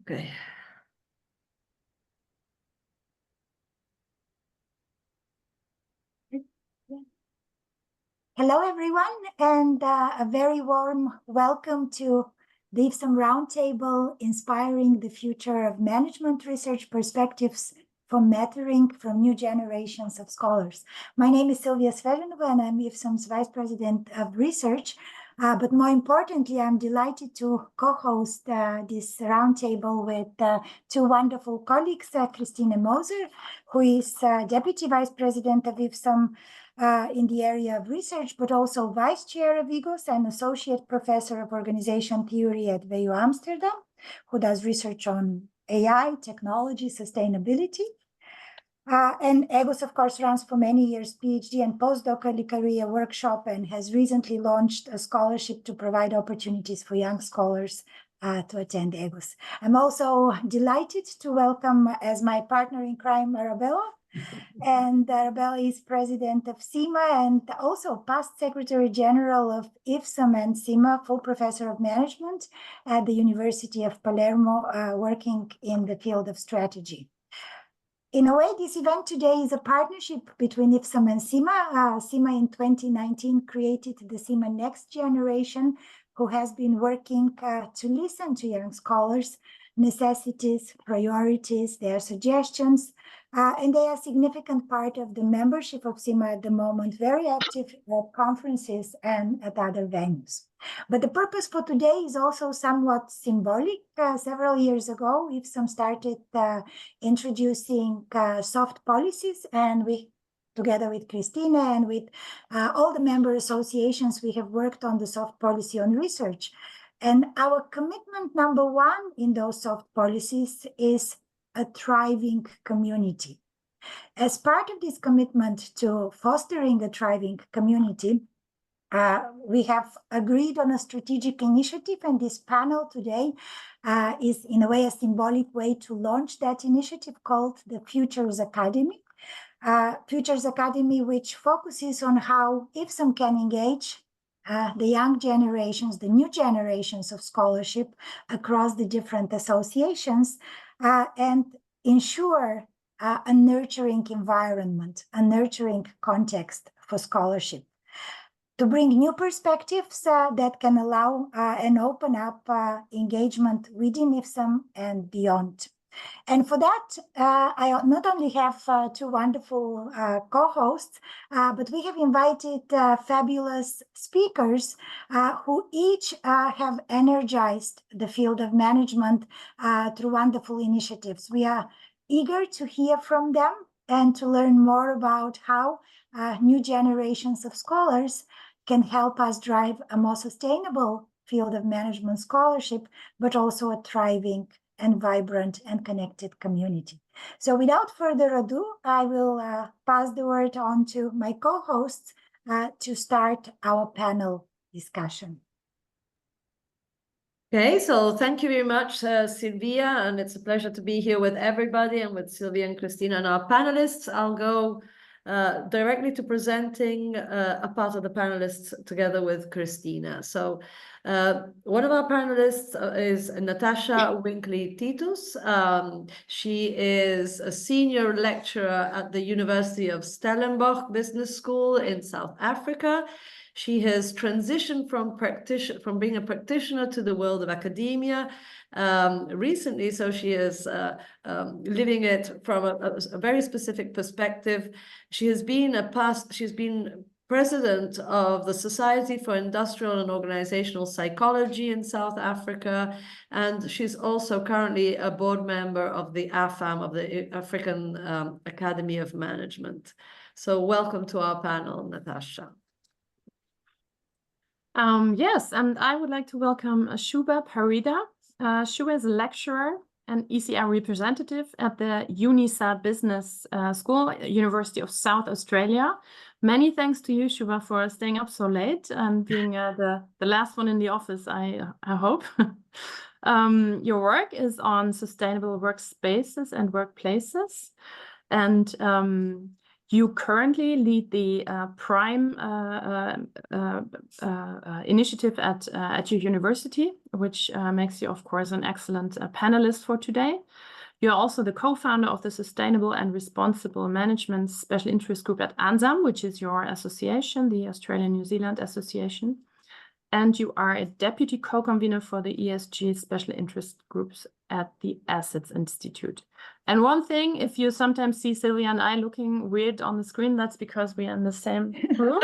Okay. Hello, everyone, and a very warm welcome to the IFSAM Roundtable, Inspiring the Future of Management Research Perspectives from Mentoring from New Generations of Scholars. My name is Silvia Sveženova, and I'm IFSAM's Vice President of Research. But more importantly, I'm delighted to co-host this roundtable with two wonderful colleagues, Christine Moser, who is Deputy Vice President of IFSAM in the area of research, but also Vice Chair of IGOS and Associate Professor of Organization Theory at VU Amsterdam, who does research on AI, technology, sustainability. And EGOS, of course, runs for many years PhD and postdoctoral career workshop and has recently launched a scholarship to provide opportunities for young scholars to attend EGOS. I'm also delighted to welcome as my partner in crime, Arabella. And Arabella is president of CIMA and also past Secretary General of IFSAM and CIMA, full professor of management at the University of Palermo, working in the field of strategy. In a way, this event today is a partnership between IFSAM and CIMA. CIMA in 2019 created the CIMA Next Generation, who has been working to listen to young scholars, necessities, priorities, their suggestions, and they are a significant part of the membership of CIMA at the moment, very active at conferences and at other venues. But the purpose for today is also somewhat symbolic. Several years ago, IFSAM started introducing soft policies, and we, together with Christina and with all the member associations, we have worked on the soft policy on research. And our commitment number one in those soft policies is a thriving community. As part of this commitment to fostering a thriving community, we have agreed on a strategic initiative, and this panel today is in a way a symbolic way to launch that initiative called the Futures Academy. Futures Academy, which focuses on how IFSAM can engage the young generations, the new generations of scholarship across the different associations and ensure a nurturing environment, a nurturing context for scholarship, to bring new perspectives that can allow and open up engagement within IFSAM and beyond. And for that, I not only have two wonderful co-hosts, but we have invited fabulous speakers who each have energized the field of management through wonderful initiatives. We are eager to hear from them and to learn more about how new generations of scholars can help us drive a more sustainable field of management scholarship, but also a thriving and vibrant and connected community. So without further ado, I will pass the word on to my co-hosts to start our panel discussion. Okay, so thank you very much, Sylvia, and it's a pleasure to be here with everybody and with Sylvia and Christina and our panelists. I'll go directly to presenting a part of the panelists together with Christina. So one of our panelists is Natasha Winkley-Titus. She is a senior lecturer at the University of Stellenbosch Business School in South Africa. She has transitioned from being a practitioner to the world of academia recently, so she is living it from a very specific perspective. She's been president of the Society for Industrial and Organizational Psychology in South Africa, and she's also currently a board member of the IFSAM, of the African Academy of Management. So welcome to our panel, Natasha. Yes, and I would like to welcome Shuba Parida. Shuba is a lecturer and ECR representative at the UNISA Business School, University of South Australia. Many thanks to you, Shuba, for staying up so late and being the last one in the office, I hope. Your work is on sustainable workspaces and workplaces. And You currently lead the Prime initiative at your university, which makes you, of course, an excellent panelist for today. You're also the co-founder of the Sustainable and Responsible Management Special Interest Group at IFSAM, which is your association, the Australia-New Zealand Association. And you are a deputy co-convener for the ESG Special Interest Groups at the Assets Institute. And one thing, if you sometimes see Sylvia and I looking weird on the screen, that's because we are in the same room,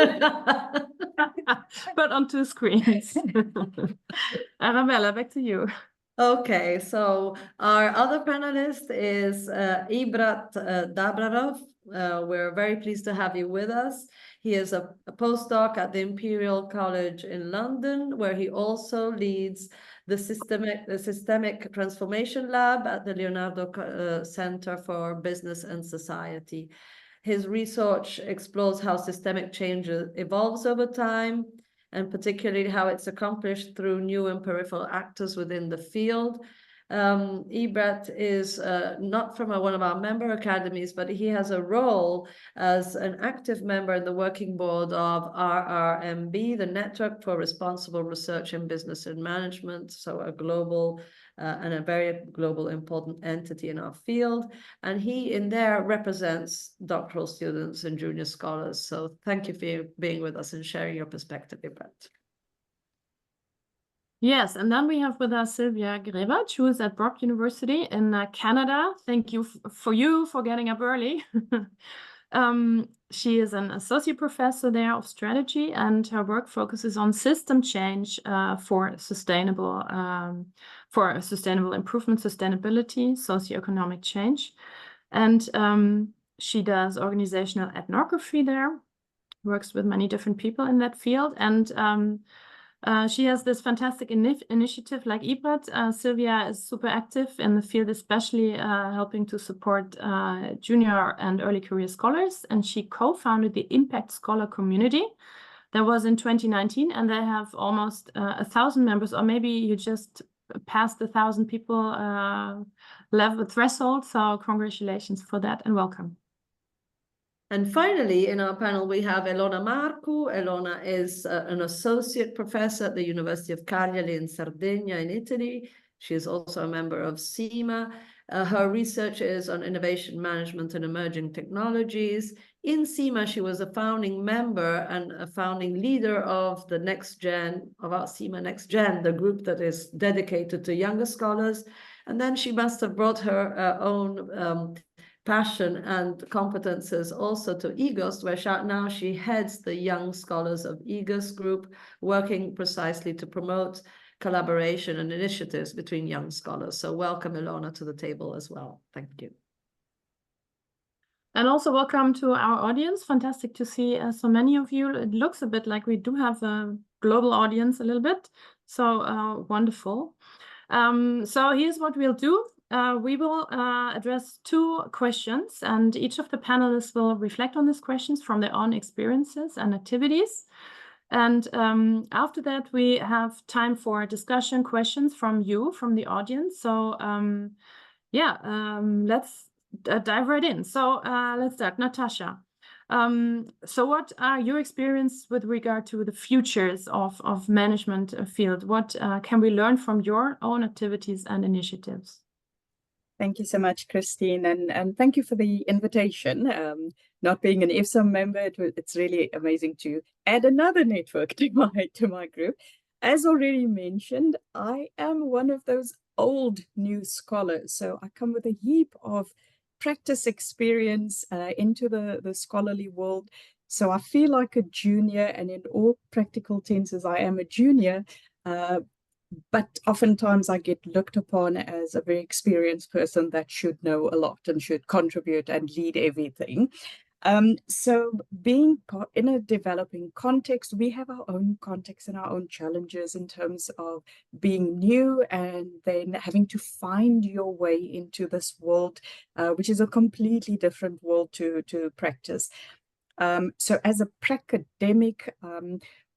but on two screens. Arabella, back to you. Okay, so our other panelist is Ibrat Dabrarov. We're very pleased to have you with us. He is a postdoc at the Imperial College in London, where he also leads the Systemic Transformation Lab at the Leonardo Center for Business and Society. His research explores how systemic change evolves over time, and particularly how it's accomplished through new and peripheral actors within the field. Ibrat is not from one of our member academies, but he has a role as an active member in the working board of RRMB, the Network for Responsible Research in Business and Management, so a global and a very global important entity in our field. And he in there represents doctoral students and junior scholars. So thank you for being with us and sharing your perspective, Ibrat. Yes, and then we have with us Sylvia Grewert, who is at Brock University in Canada. Thank you for getting up early. She is an associate professor there of strategy, and her work focuses on system change for sustainable improvement, sustainability, socioeconomic change. And she does organizational ethnography there, works with many different people in that field. And she has this fantastic initiative like Ibrat. Sylvia is super active in the field, especially helping to support junior and early career scholars. And she co-founded the Impact Scholar Community. That was in 2019, and they have almost 1,000 members, or maybe you just passed the 1,000 people level threshold. So congratulations for that and welcome. And finally, in our panel, we have Elona Marcu. Elona is an associate professor at the University of Cagliari in Sardinia in Italy. She is also a member of CIMA. Her research is on innovation management and emerging technologies. In CIMA, she was a founding member and a founding leader of the Next Gen, of our CIMA Next Gen, the group that is dedicated to younger scholars. And then she must have brought her own passion and competences also to EGOS, where now she heads the Young Scholars of EGOS group, working precisely to promote collaboration and initiatives between young scholars. So welcome, Elona, to the table as well. Thank you. And also welcome to our audience. Fantastic to see so many of you. It looks a bit like we do have a global audience a little bit. So wonderful. So here's what we'll do. We will address 2 questions, and each of the panelists will reflect on these questions from their own experiences and activities. And after that, we have time for discussion questions from you, from the audience. So let's dive right in. So let's start. Natasha, so what are your experiences with regard to the futures of management field? What can we learn from your own activities and initiatives? Thank you so much, Christine, and thank you for the invitation. Not being an IFSAM member, it's really amazing to add another network to my group. As already mentioned, I am one of those old new scholars, so I come with a heap of practice experience into the scholarly world. So I feel like a junior, and in all practical tenses, I am a junior. But oftentimes I get looked upon as a very experienced person that should know a lot and should contribute and lead everything. So being in a developing context, we have our own context and our own challenges in terms of being new and then having to find your way into this world, which is a completely different world to practice. So as a academic,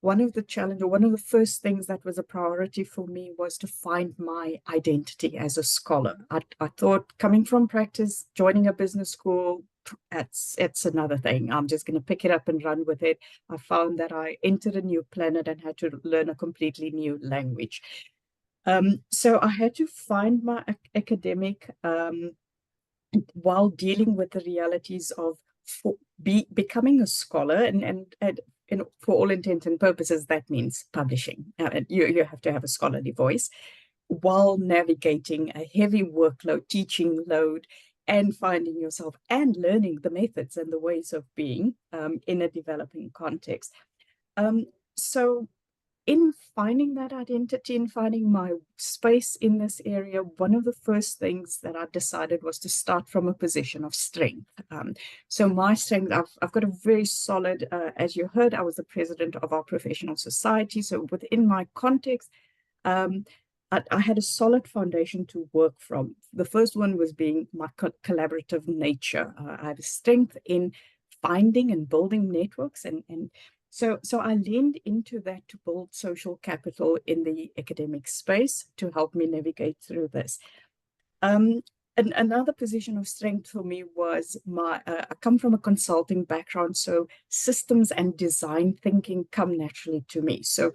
one of the first things that was a priority for me was to find my identity as a scholar. I thought coming from practice, joining a business school, it's another thing. I'm just going to pick it up and run with it. I found that I entered a new planet and had to learn a completely new language. So I had to find my academic while dealing with the realities of becoming a scholar, and for all intents and purposes, that means publishing. You have to have a scholarly voice while navigating a heavy workload, teaching load, and finding yourself and learning the methods and the ways of being in a developing context. So in finding that identity and finding my space in this area, one of the first things that I decided was to start from a position of strength. So my strength, I've got a very solid, as you heard, I was the president of our professional society. So within my context, I had a solid foundation to work from. The first one was being my collaborative nature. I have a strength in finding and building networks, and so I leaned into that to build social capital in the academic space to help me navigate through this. And another position of strength for me was I come from a consulting background, so systems and design thinking come naturally to me. So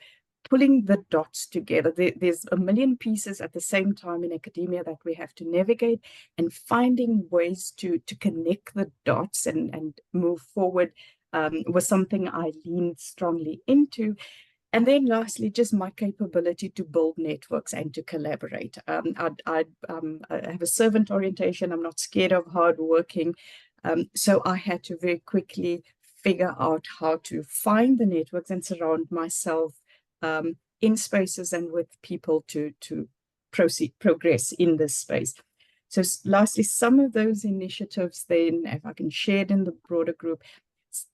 pulling the dots together, there's a million pieces at the same time in academia that we have to navigate, and finding ways to connect the dots and move forward was something I leaned strongly into. And then lastly, just my capability to build networks and to collaborate. I have a servant orientation. I'm not scared of hard working. So I had to very quickly figure out how to find the networks and surround myself in spaces and with people to progress in this space. So lastly, some of those initiatives then, if I can share it in the broader group,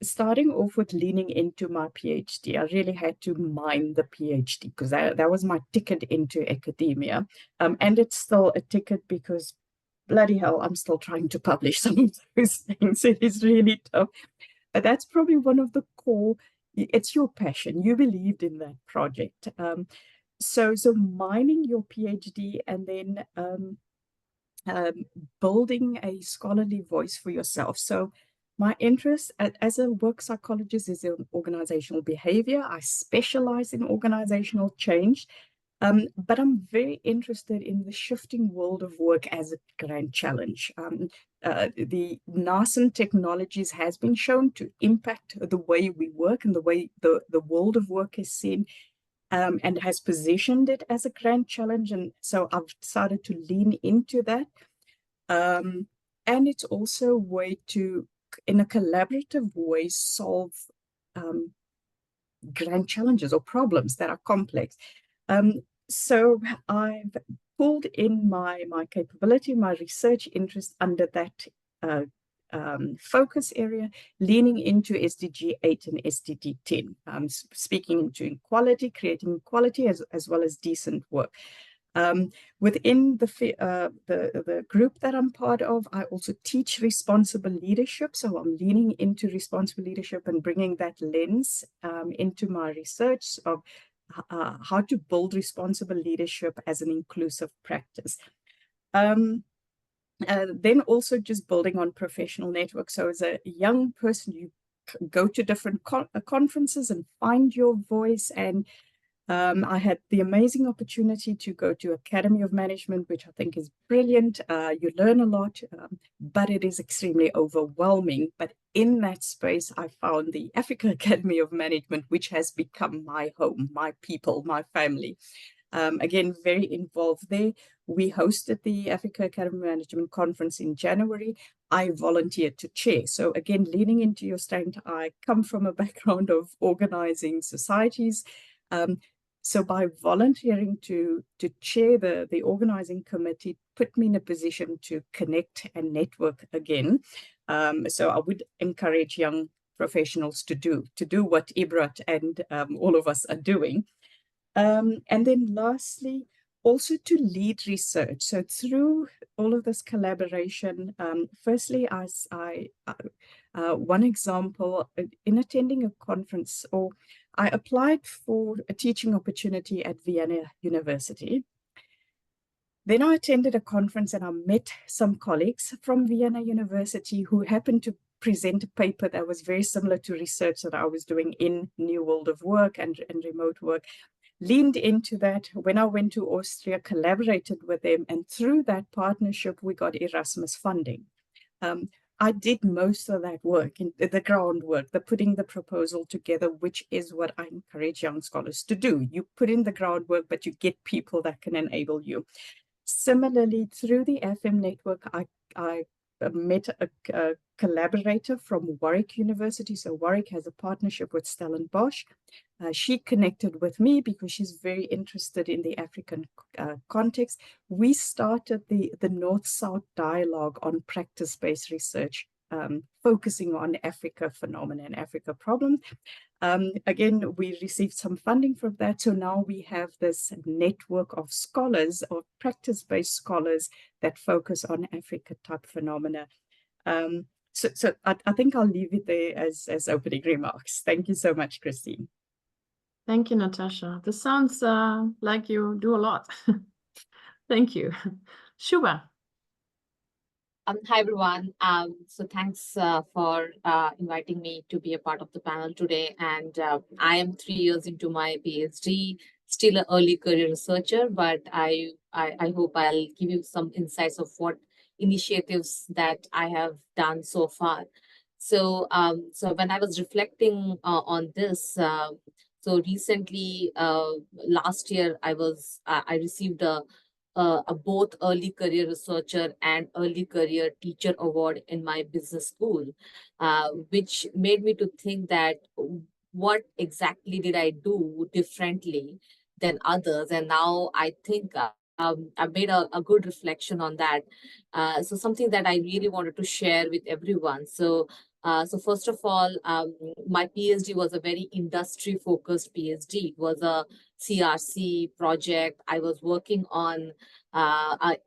starting off with leaning into my PhD. I really had to mine the PhD because that was my ticket into academia. And it's still a ticket because bloody hell, I'm still trying to publish some of those things. It is really tough. But that's probably one of the core, it's your passion. You believed in that project. So mining your PhD and then building a scholarly voice for yourself. So my interest as a work psychologist is in organizational behavior. I specialize in organizational change, but I'm very interested in the shifting world of work as a grand challenge. The nascent technologies has been shown to impact the way we work and the way the world of work is seen, and has positioned it as a grand challenge. And so I've decided to lean into that. And it's also a way to, in a collaborative way, solve grand challenges or problems that are complex. So I've pulled in my capability, my research interest under that focus area, leaning into SDG 8 and SDG 10, speaking into equality, creating equality as well as decent work. Within the group that I'm part of, I also teach responsible leadership. So I'm leaning into responsible leadership and bringing that lens into my research of how to build responsible leadership as an inclusive practice. Then also just building on professional networks. So as a young person, you go to different conferences and find your voice. And I had the amazing opportunity to go to Academy of Management, which I think is brilliant. You learn a lot, but it is extremely overwhelming. But in that space, I found the Africa Academy of Management, which has become my home, my people, my family. Again, very involved there. We hosted the Africa Academy of Management Conference in January. I volunteered to chair. So again, leaning into your strength, I come from a background of organizing societies. So by volunteering to chair the organizing committee, put me in a position to connect and network again. So I would encourage young professionals to do what Ibrat and all of us are doing. And then lastly, also to lead research. So through all of this collaboration, firstly, one example, in attending a conference, or I applied for a teaching opportunity at Vienna University. Then I attended a conference and I met some colleagues from Vienna University who happened to present a paper that was very similar to research that I was doing in New World of Work and remote work. Leaned into that. When I went to Austria, collaborated with them, and through that partnership, we got Erasmus funding. I did most of that work, in the groundwork, the putting the proposal together, which is what I encourage young scholars to do. You put in the groundwork, but you get people that can enable you. Similarly, through the IFSAM network, I met a collaborator from Warwick University. So Warwick has a partnership with Stellenbosch. She connected with me because she's very interested in the African context. We started the North-South dialogue on practice-based research, focusing on Africa phenomena and Africa problems. Again, we received some funding from that. So now we have this network of scholars, of practice-based scholars that focus on Africa type phenomena. So I think I'll leave it there as opening remarks. Thank you so much, Christine. Thank you, Natasha. This sounds like you do a lot. Thank you. Shuba. Hi, everyone. So thanks for inviting me to be a part of the panel today. And I am 3 years into my PhD, still an early career researcher, but I hope I'll give you some insights of what initiatives that I have done so far. So, so when I was reflecting on this, so recently, last year, I received a both early career researcher and early career teacher award in my business school, which made me to think that what exactly did I do differently than others? And now I think I made a good reflection on that. So something that I really wanted to share with everyone. So first of all, my PhD was a very industry-focused PhD. It was a CRC project. I was working on a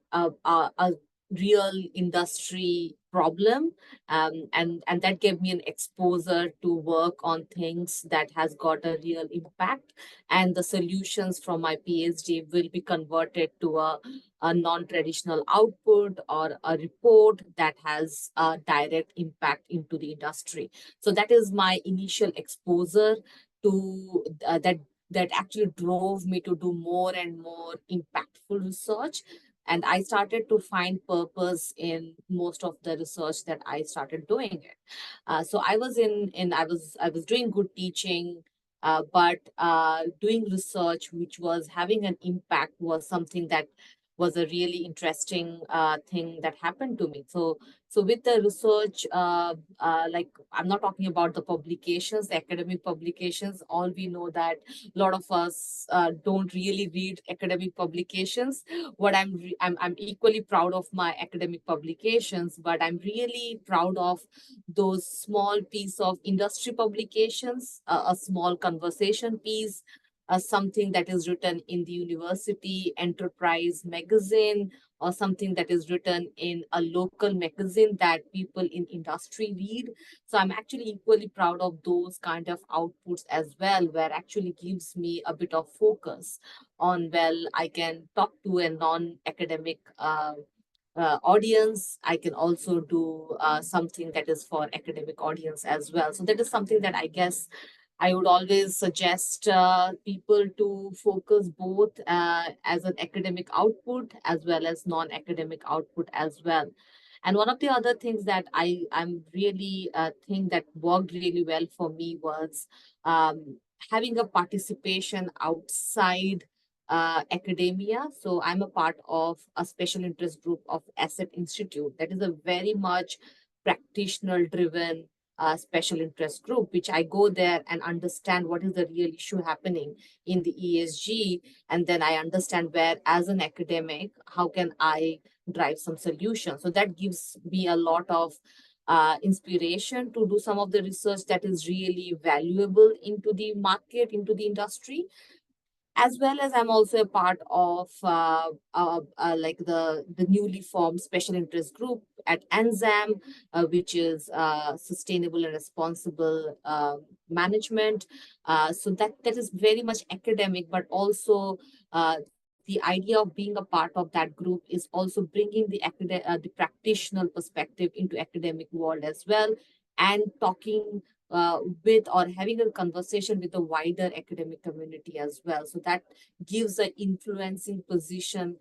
real industry problem, and that gave me an exposure to work on things that has got a real impact. And the solutions from my PhD will be converted to a non-traditional output or a report that has a direct impact into the industry. So that is my initial exposure to that actually drove me to do more and more impactful research. And I started to find purpose in most of the research that I started doing it. So I was I was doing good teaching, but doing research which was having an impact was something that was a really interesting thing that happened to me. So with the research, like I'm not talking about the publications, the academic publications. All we know that a lot of us don't really read academic publications. What I'm equally proud of my academic publications, but I'm really proud of those small piece of industry publications, a small conversation piece, something that is written in the university enterprise magazine, or something that is written in a local magazine that people in industry read. So I'm actually equally proud of those kind of outputs as well, where actually gives me a bit of focus on, well, I can talk to a non-academic audience. I can also do something that is for academic audience as well. So that is something that I guess I would always suggest people to focus both as an academic output as well as non-academic output as well. And one of the other things that I'm really think that worked really well for me was having a participation outside academia. So I'm a part of a special interest group of Asset Institute. That is a very much practitioner-driven special interest group, which I go there and understand what is the real issue happening in the ESG. And then I understand where, as an academic, how can I drive some solutions. So that gives me a lot of inspiration to do some of the research that is really valuable into the market, into the industry. As well as I'm also a part of like the newly formed special interest group at IFSAM, which is sustainable and responsible management. So that is very much academic, but also the idea of being a part of that group is also bringing the practitioner perspective into academic world as well, and talking with or having a conversation with the wider academic community as well. So that gives an influencing position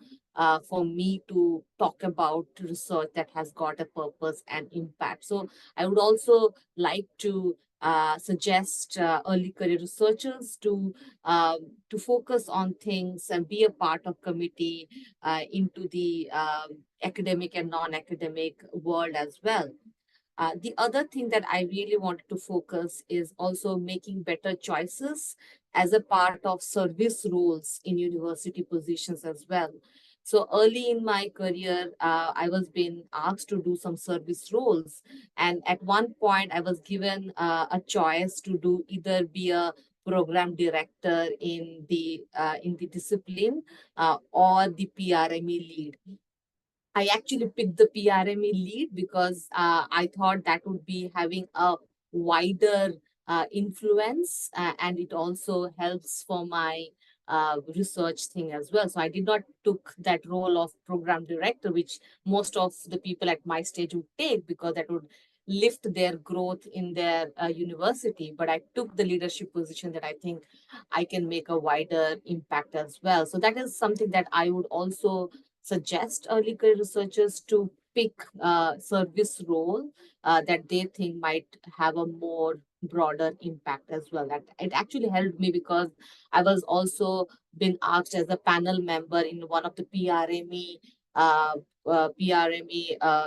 for me to talk about research that has got a purpose and impact. So I would also like to suggest early career researchers to focus on things and be a part of committee into the academic and non-academic world as well. The other thing that I really wanted to focus is also making better choices as a part of service roles in university positions as well. So early in my career, I was being asked to do some service roles. And at one point, I was given a choice to do either be a program director in the discipline or the PRME lead. I actually picked the PRME lead because I thought that would be having a wider influence, and it also helps for my research thing as well. So I did not took that role of program director, which most of the people at my stage would take because that would lift their growth in their university. But I took the leadership position that I think I can make a wider impact as well. So that is something that I would also suggest early career researchers to pick a service role that they think might have a more broader impact as well. That it actually helped me because I was also been asked as a panel member in one of the PRME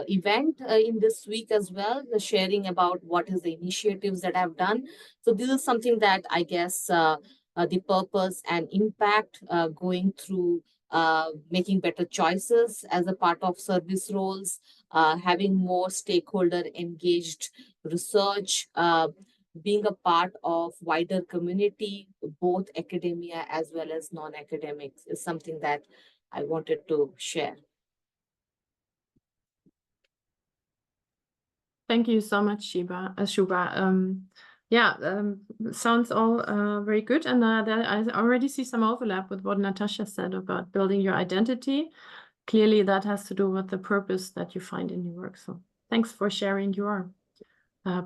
event in this week as well, sharing about what is the initiatives that I've done. So this is something that I guess the purpose and impact going through making better choices as a part of service roles, having more stakeholder engaged research, being a part of wider community, both academia as well as non-academics, is something that I wanted to share. Thank you so much, Shubha. Sounds all very good. And I already see some overlap with what Natasha said about building your identity. Clearly, that has to do with the purpose that you find in your work. So thanks for sharing your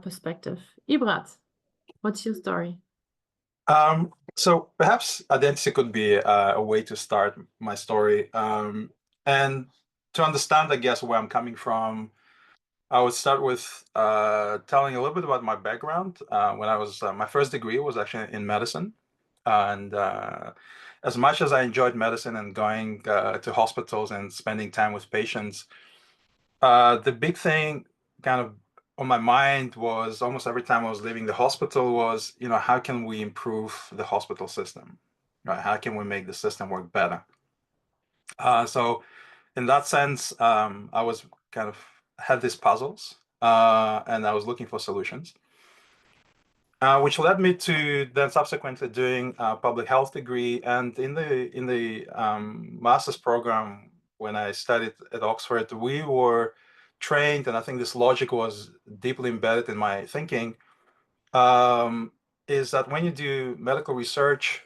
perspective. Ibrat, what's your story? So perhaps identity could be a way to start my story. And to understand, I guess, where I'm coming from, I would start with telling a little bit about my background. When I was, my first degree was actually in medicine. And as much as I enjoyed medicine and going to hospitals and spending time with patients, the big thing kind of on my mind was almost every time I was leaving the hospital was, how can we improve the hospital system? Right? How can we make the system work better? So in that sense, I was kind of had these puzzles and I was looking for solutions, which led me to then subsequently doing a public health degree. And in the master's program, when I studied at Oxford, we were trained, and I think this logic was deeply embedded in my thinking, is that when you do medical research,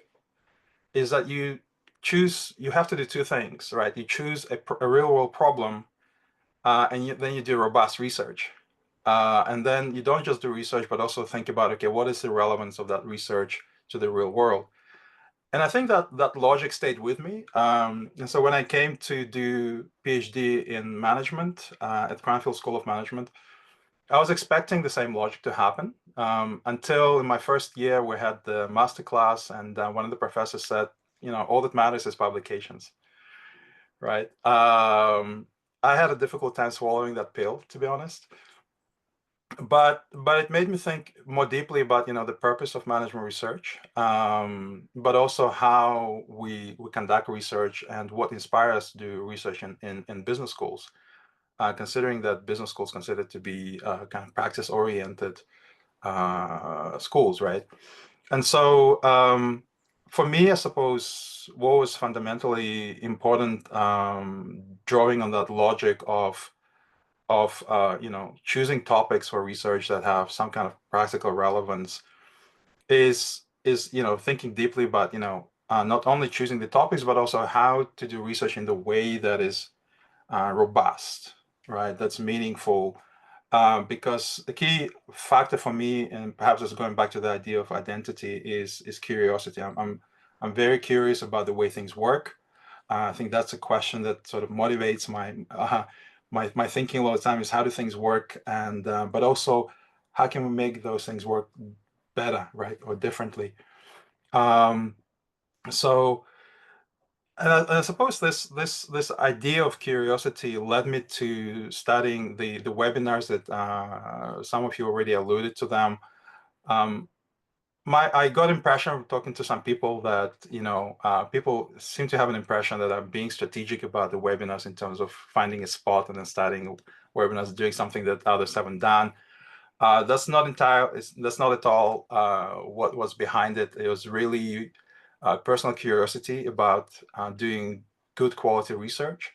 is that you have to do two things, right? You choose a real world problem, and then you do robust research. And then you don't just do research, but also think about, okay, what is the relevance of that research to the real world? And I think that that logic stayed with me. And so when I came to do PhD in management at Cranfield School of Management, I was expecting the same logic to happen until in my first year, we had the master class, and one of the professors said, all that matters is publications, right? I had a difficult time swallowing that pill, to be honest. But it made me think more deeply about the purpose of management research, but also how we conduct research and what inspires us to do research in business schools, considering that business schools considered to be kind of practice-oriented schools, right? And so for me, I suppose what was fundamentally important, drawing on that logic of choosing topics for research that have some kind of practical relevance is thinking deeply about not only choosing the topics, but also how to do research in the way that is robust, right? That's meaningful. Because the key factor for me, and perhaps it's going back to the idea of identity, is curiosity. I'm very curious about the way things work. I think that's a question that sort of motivates my thinking all the time, is how do things work, and but also how can we make those things work better, right, or differently. So I suppose this idea of curiosity led me to studying the webinars that some of you already alluded to them. I got impression of talking to some people that, you know, people seem to have an impression that I'm being strategic about the webinars in terms of finding a spot and then starting webinars, doing something that others haven't done. That's not at all what was behind it. It was really personal curiosity about doing good quality research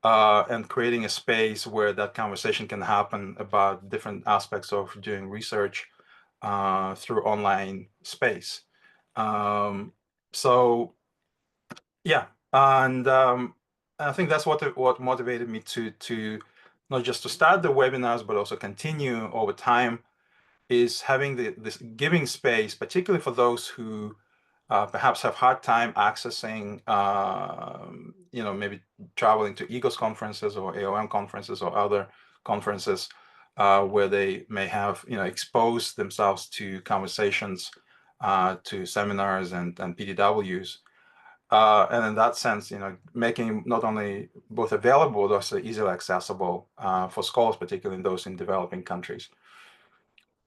and creating a space where that conversation can happen about different aspects of doing research through online space. So yeah, and I think that's what motivated me to not just to start the webinars, but also continue over time, is having this giving space, particularly for those who perhaps have hard time accessing, you know, maybe traveling to EGOS conferences or AOM conferences or other conferences where they may have, you know, exposed themselves to conversations, to seminars and PDWs. And in that sense, you know, making not only both available, but also easily accessible for scholars, particularly in those in developing countries.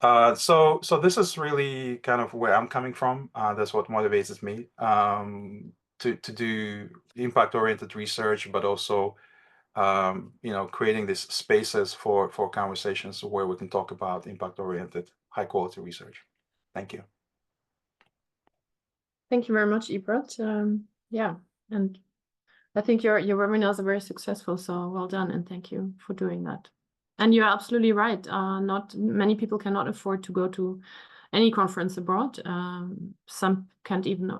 So this is really kind of where I'm coming from. That's what motivates me to do impact-oriented research, but also you know, creating these spaces for conversations where we can talk about impact-oriented, high-quality research. Thank you. Thank you very much, Ibrat. Yeah, and I think your webinars are very successful, so well done, and thank you for doing that. And you're absolutely right. Not many people cannot afford to go to any conference abroad. Some can't even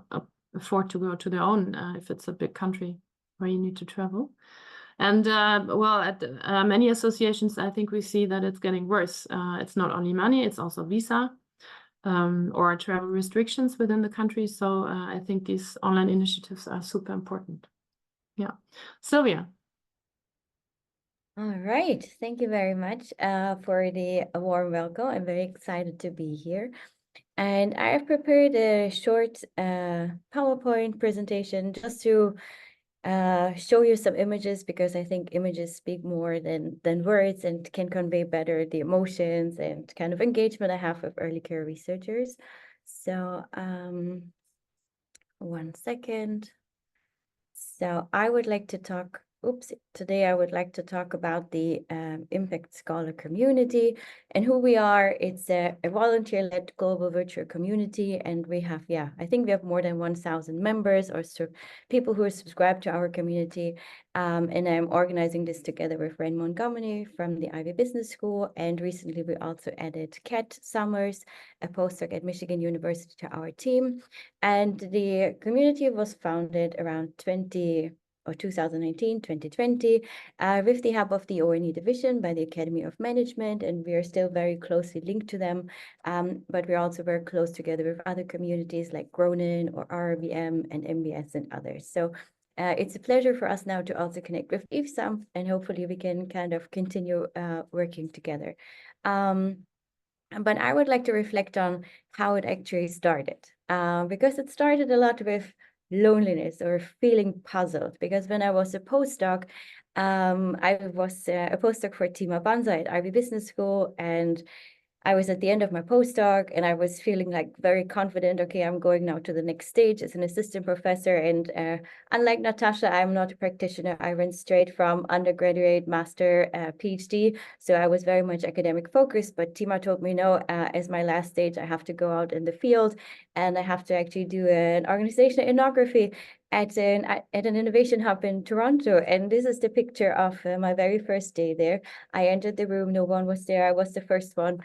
afford to go to their own if it's a big country where you need to travel. And well, at many associations, I think we see that it's getting worse. It's not only money, it's also visa or travel restrictions within the country. So I think these online initiatives are super important. Yeah. Sylvia. All right, thank you very much for the warm welcome. I'm very excited to be here. And I have prepared a short PowerPoint presentation just to show you some images, because I think images speak more than words and can convey better the emotions and kind of engagement I have with early care researchers. So 1 second. So I would like to talk, today I would like to talk about the Impact Scholar community and who we are. It's a volunteer-led global virtual community, and we have, I think we have more than 1,000 members or people who are subscribed to our community. And I'm organizing this together with Ren Montgomery from the Ivy Business School. And recently we also added Kat Summers, a postdoc at Michigan University, to our team. And the community was founded around 2019, 2020, with the help of the O&E division by the Academy of Management, and we are still very closely linked to them. But we're also very close together with other communities like Groningen or RRBM and MBS and others. So it's a pleasure for us now to also connect with IFSAM, and hopefully we can kind of continue working together. But I would like to reflect on how it actually started, because it started a lot with loneliness or feeling puzzled. Because when I was a postdoc, I was a postdoc for Tima Banza at Ivy Business School, and I was at the end of my postdoc and I was feeling like very confident. Okay, I'm going now to the next stage as an assistant professor. And unlike Natasha, I'm not a practitioner. I went straight from undergraduate, master, PhD. So I was very much academic focused. But Tima told me, no, as my last stage, I have to go out in the field and I have to actually do an organizational ethnography. at an innovation hub in Toronto. And this is the picture of my very first day there. I entered the room, no one was there. I was the first one.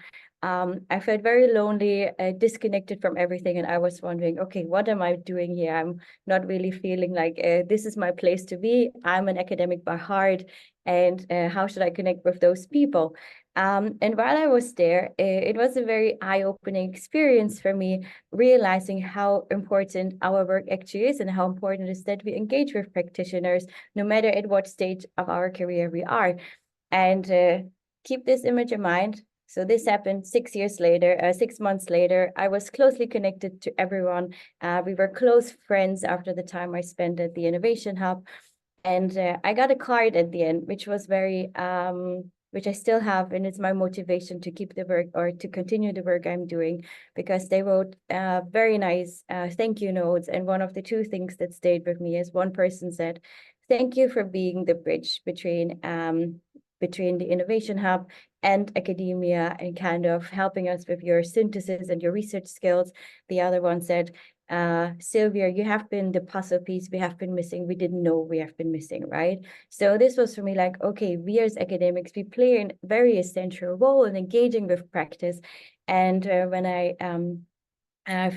I felt very lonely, disconnected from everything. And I was wondering, okay, what am I doing here? I'm not really feeling like this is my place to be. I'm an academic by heart. And how should I connect with those people? And while I was there, it was a very eye-opening experience for me, realizing how important our work actually is and how important it is that we engage with practitioners, no matter at what stage of our career we are. And keep this image in mind. So this happened 6 years later, 6 months later. I was closely connected to everyone. We were close friends after the time I spent at the Innovation Hub. And I got a card at the end, which was very, which I still have, and it's my motivation to keep the work or to continue the work I'm doing, because they wrote very nice thank you notes. And one of the two things that stayed with me is one person said, "Thank you for being the bridge between the Innovation Hub and academia and kind of helping us with your synthesis and your research skills." The other one said, "Sylvia, you have been the puzzle piece we have been missing. We didn't know we have been missing," right? So this was for me like, okay, we as academics, we play a very essential role in engaging with practice. And when I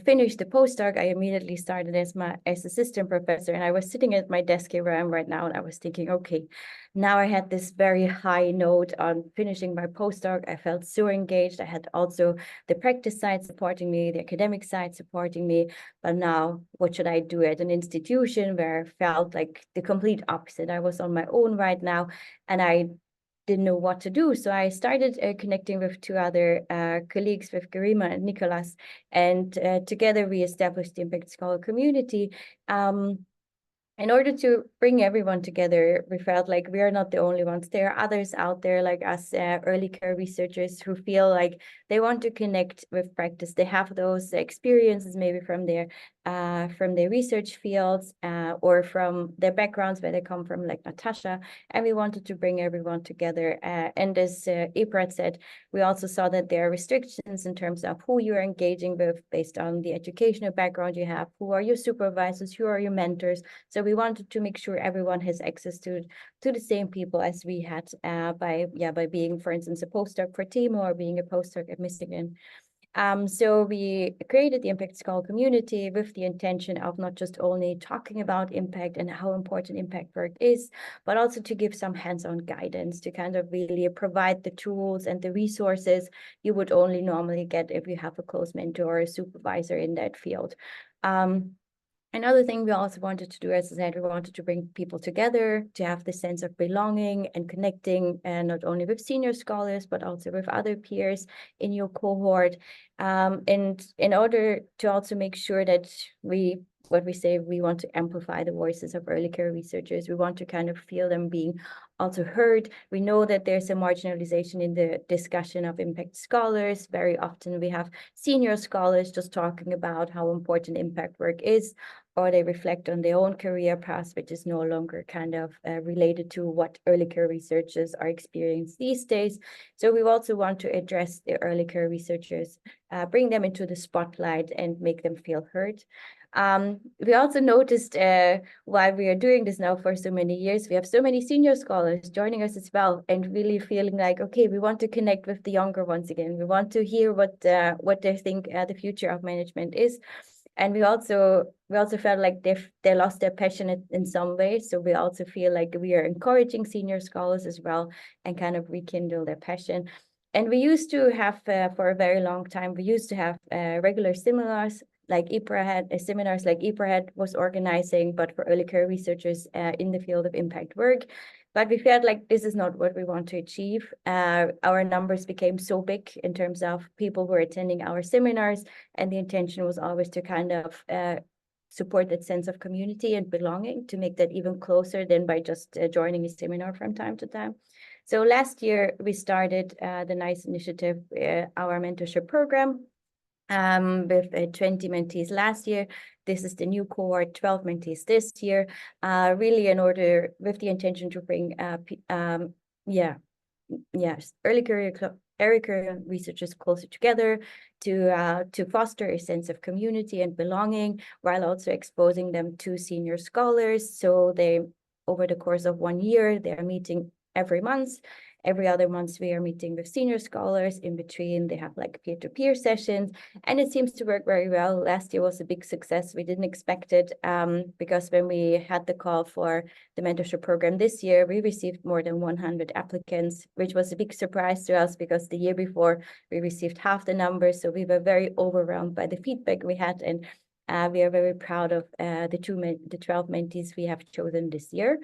finished the postdoc, I immediately started as assistant professor, and I was sitting at my desk here where I am right now, and I was thinking, okay, now I had this very high note on finishing my postdoc. I felt so engaged. I had also the practice side supporting me, the academic side supporting me, but now what should I do at an institution where I felt like the complete opposite? I was on my own right now, and I didn't know what to do. So I started connecting with two other colleagues, with Garima and Nicolas, and together we established the Impact Scholar community. In order to bring everyone together, we felt like we are not the only ones. There are others out there like us, early care researchers, who feel like they want to connect with practice. They have those experiences maybe from their research fields or from their backgrounds where they come from, like Natasha. And we wanted to bring everyone together. And as Ibrat said, we also saw that there are restrictions in terms of who you are engaging with based on the educational background you have, who are your supervisors, who are your mentors. So we wanted to make sure everyone has access to the same people as we had by being, for instance, a postdoc for Timo or being a postdoc at Michigan. So we created the Impact Scholar community with the intention of not just only talking about impact and how important impact work is, but also to give some hands-on guidance to kind of really provide the tools and the resources you would only normally get if you have a close mentor or a supervisor in that field. Another thing we also wanted to do, as I said, we wanted to bring people together to have the sense of belonging and connecting, and not only with senior scholars, but also with other peers in your cohort. And in order to also make sure that we want to amplify the voices of early care researchers. We want to kind of feel them being also heard. We know that there's a marginalization in the discussion of impact scholars. Very often we have senior scholars just talking about how important impact work is, or they reflect on their own career path, which is no longer kind of related to what early care researchers are experiencing these days. So we also want to address the early care researchers, bring them into the spotlight and make them feel heard. We also noticed while we are doing this now for so many years, we have so many senior scholars joining us as well, and really feeling like, okay, we want to connect with the younger ones again. We want to hear what they think the future of management is. And we also felt like they lost their passion in some way. So we also feel like we are encouraging senior scholars as well and kind of rekindle their passion. And we used to have, for a very long time, we used to have regular seminars like IPRA was organizing, but for early care researchers in the field of impact work. But we felt like this is not what we want to achieve. Our numbers became so big in terms of people who were attending our seminars, and the intention was always to kind of support that sense of community and belonging, to make that even closer than by just joining a seminar from time to time. So last year, we started the NICE initiative, our mentorship program, with 20 mentees last year. This is the new cohort, 12 mentees this year, really in order, with the intention to bring early career area career researchers closer together to foster a sense of community and belonging, while also exposing them to senior scholars. So they, over the course of 1 year, they are meeting every month. Every other month, we are meeting with senior scholars. In between, they have like peer-to-peer sessions, and it seems to work very well. Last year was a big success. We didn't expect it because when we had the call for the mentorship program this year, we received more than 100 applicants, which was a big surprise to us because the year before we received half the number. So we were very overwhelmed by the feedback we had, and we are very proud of the 12 mentees we have chosen this year.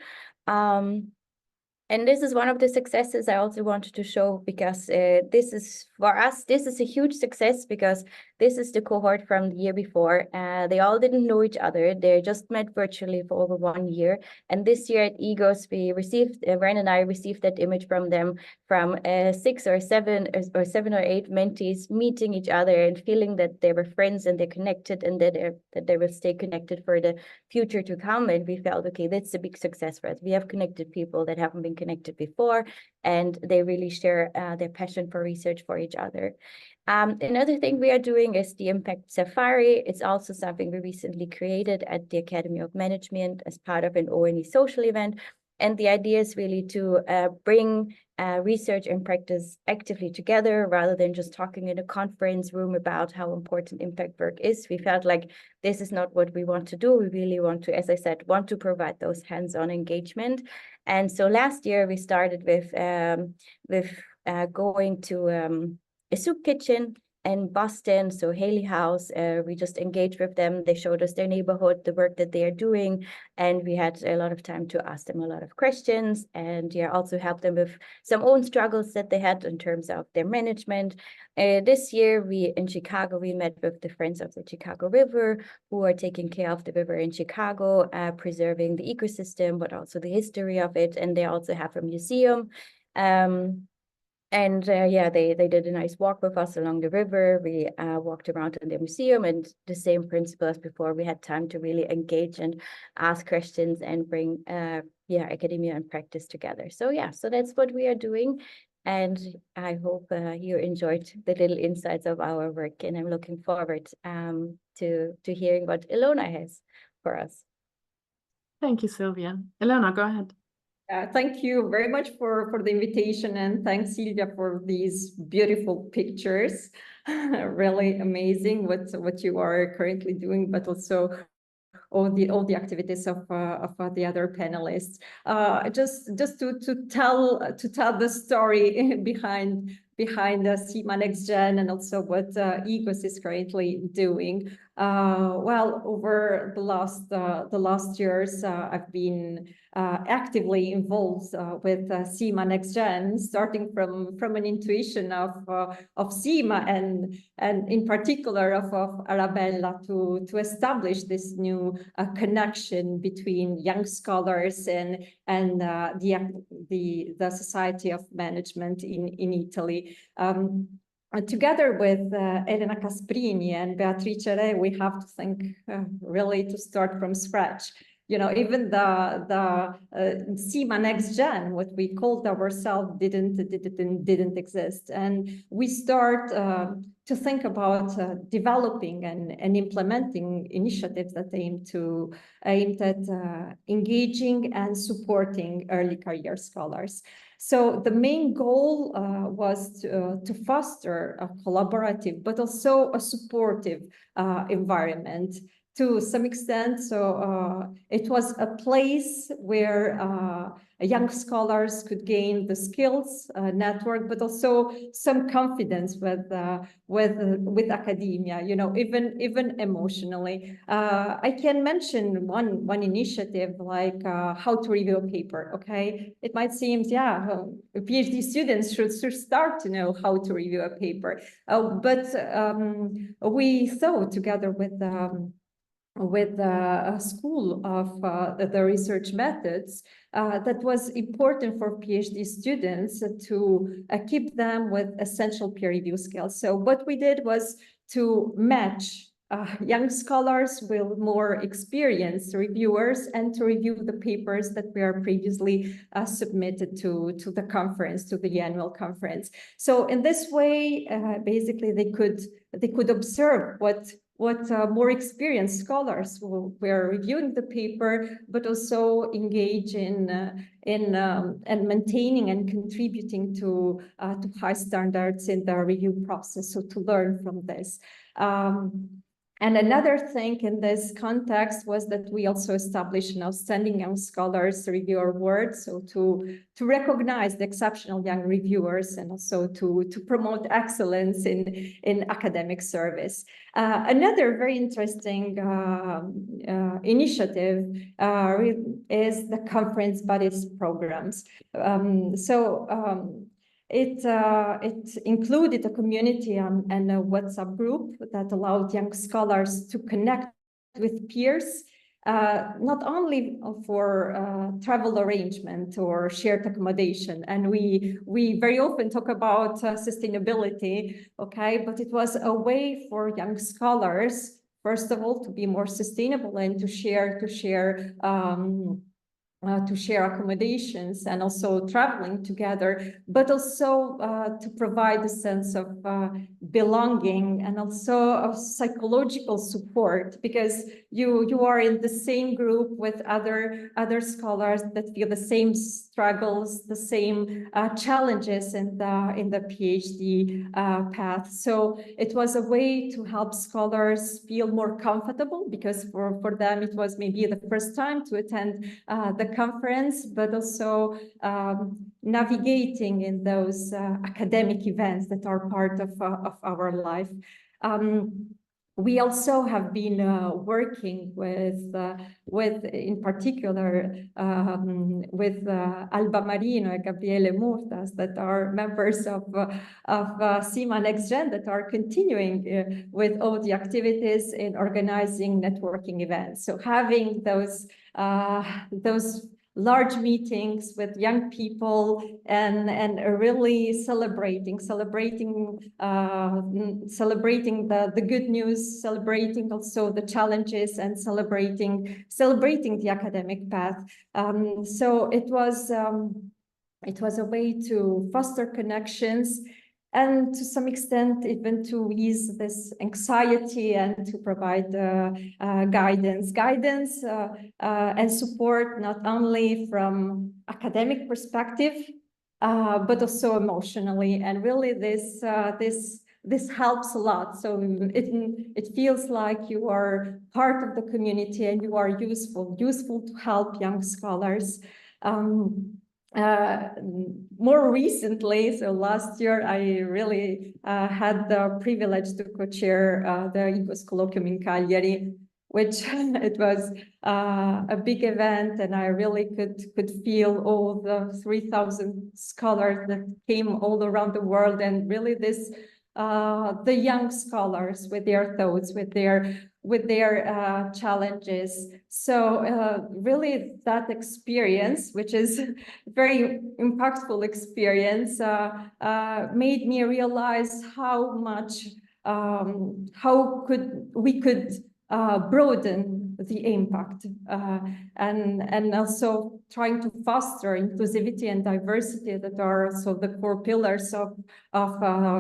And this is one of the successes I also wanted to show, because this is, for us, this is a huge success because this is the cohort from the year before. They all didn't know each other. They just met virtually for over 1 year. And this year at EGOS, we received, Ryan and I received that image from them, from 6 or 7 or 7 or 8 mentees meeting each other and feeling that they were friends and they're connected, and that they will stay connected for the future to come. And we felt, okay, that's a big success for us. We have connected people that haven't been connected before, and they really share their passion for research for each other. Another thing we are doing is the Impact Safari. It's also something we recently created at the Academy of Management as part of an O&E social event. And the idea is really to bring research and practice actively together, rather than just talking in a conference room about how important impact work is. We felt like this is not what we want to do. We really want to, as I said, want to provide those hands-on engagement. And so last year we started with going to a soup kitchen in Boston, so Haley House. We just engaged with them. They showed us their neighborhood, the work that they are doing, and we had a lot of time to ask them a lot of questions, and also help them with some own struggles that they had in terms of their management. This year, in Chicago, we met with the Friends of the Chicago River, who are taking care of the river in Chicago, preserving the ecosystem, but also the history of it, and they also have a museum. And they did a nice walk with us along the river. We walked around in the museum, and the same principle as before, we had time to really engage and ask questions and bring academia and practice together. So so that's what we are doing. And I hope you enjoyed the little insights of our work, and I'm looking forward to hearing what Ilona has for us. Thank you, Sylvia. Ilona, go ahead. Thank you very much for the invitation, and thanks, Silvia, for these beautiful pictures. Really amazing what you are currently doing, but also all the activities of the other panelists. Just to tell the story behind the CIMA Next Gen, and also what EGOS is currently doing. Well, over the last years, I've been actively involved with CIMA Next Gen, starting from an intuition of CIMA and in particular of Arabella to establish this new connection between young scholars and the Society of Management in Italy. Together with Elena Casprini and Beatrice Re, we have to think really to start from scratch. You know, even the CIMA Next Gen, what we called ourselves, didn't exist, and we start to think about developing and implementing initiatives that aimed at engaging and supporting early career scholars. So the main goal was to foster a collaborative, but also a supportive environment to some extent. So it was a place where young scholars could gain the skills, network, but also some confidence with academia, you know, even emotionally. I can mention one initiative like how to review a paper. Okay, it might seem, PhD students should start to know how to review a paper, but we thought together with a school of the research methods that was important for PhD students to keep them with essential peer review skills. So what we did was to match young scholars with more experienced reviewers and to review the papers that were previously submitted to the conference, to the annual conference. So in this way, basically they could observe what more experienced scholars were reviewing the paper, but also engage in and maintaining and contributing to high standards in the review process. So to learn from this. And another thing in this context was that we also established an Outstanding Young Scholars Review Award, so to recognize the exceptional young reviewers and also to promote excellence in academic service. Another very interesting initiative is the conference buddies programs. It included a community and a WhatsApp group that allowed young scholars to connect with peers, not only for travel arrangement or shared accommodation. And we very often talk about sustainability, okay? But it was a way for young scholars, first of all, to be more sustainable and to share accommodations and also traveling together, but also to provide a sense of belonging and also of psychological support, because you are in the same group with other scholars that feel the same struggles, the same challenges in the PhD path. So it was a way to help scholars feel more comfortable, because for them it was maybe the first time to attend the conference, but also navigating in those academic events that are part of our life. We also have been working with in particular, with Alba Marino and Gabriele Murtas, that are members of CIMA Next Gen, that are continuing with all the activities in organizing networking events. So having those large meetings with young people and really celebrating the good news, celebrating also the challenges, and celebrating the academic path. So it was a way to foster connections and to some extent even to ease this anxiety and to provide guidance and support, not only from academic perspective, but also emotionally. And really this helps a lot. So it feels like you are part of the community and you are useful to help young scholars. More recently, so last year, I really had the privilege to co-chair the IGOS colloquium in Cagliari, which it was a big event, and I really could feel all the 3,000 scholars that came all around the world, and really the young scholars with their thoughts, with their challenges. So really that experience, which is a very impactful experience, made me realize how much, how we could broaden the impact and also trying to foster inclusivity and diversity that are also the core pillars of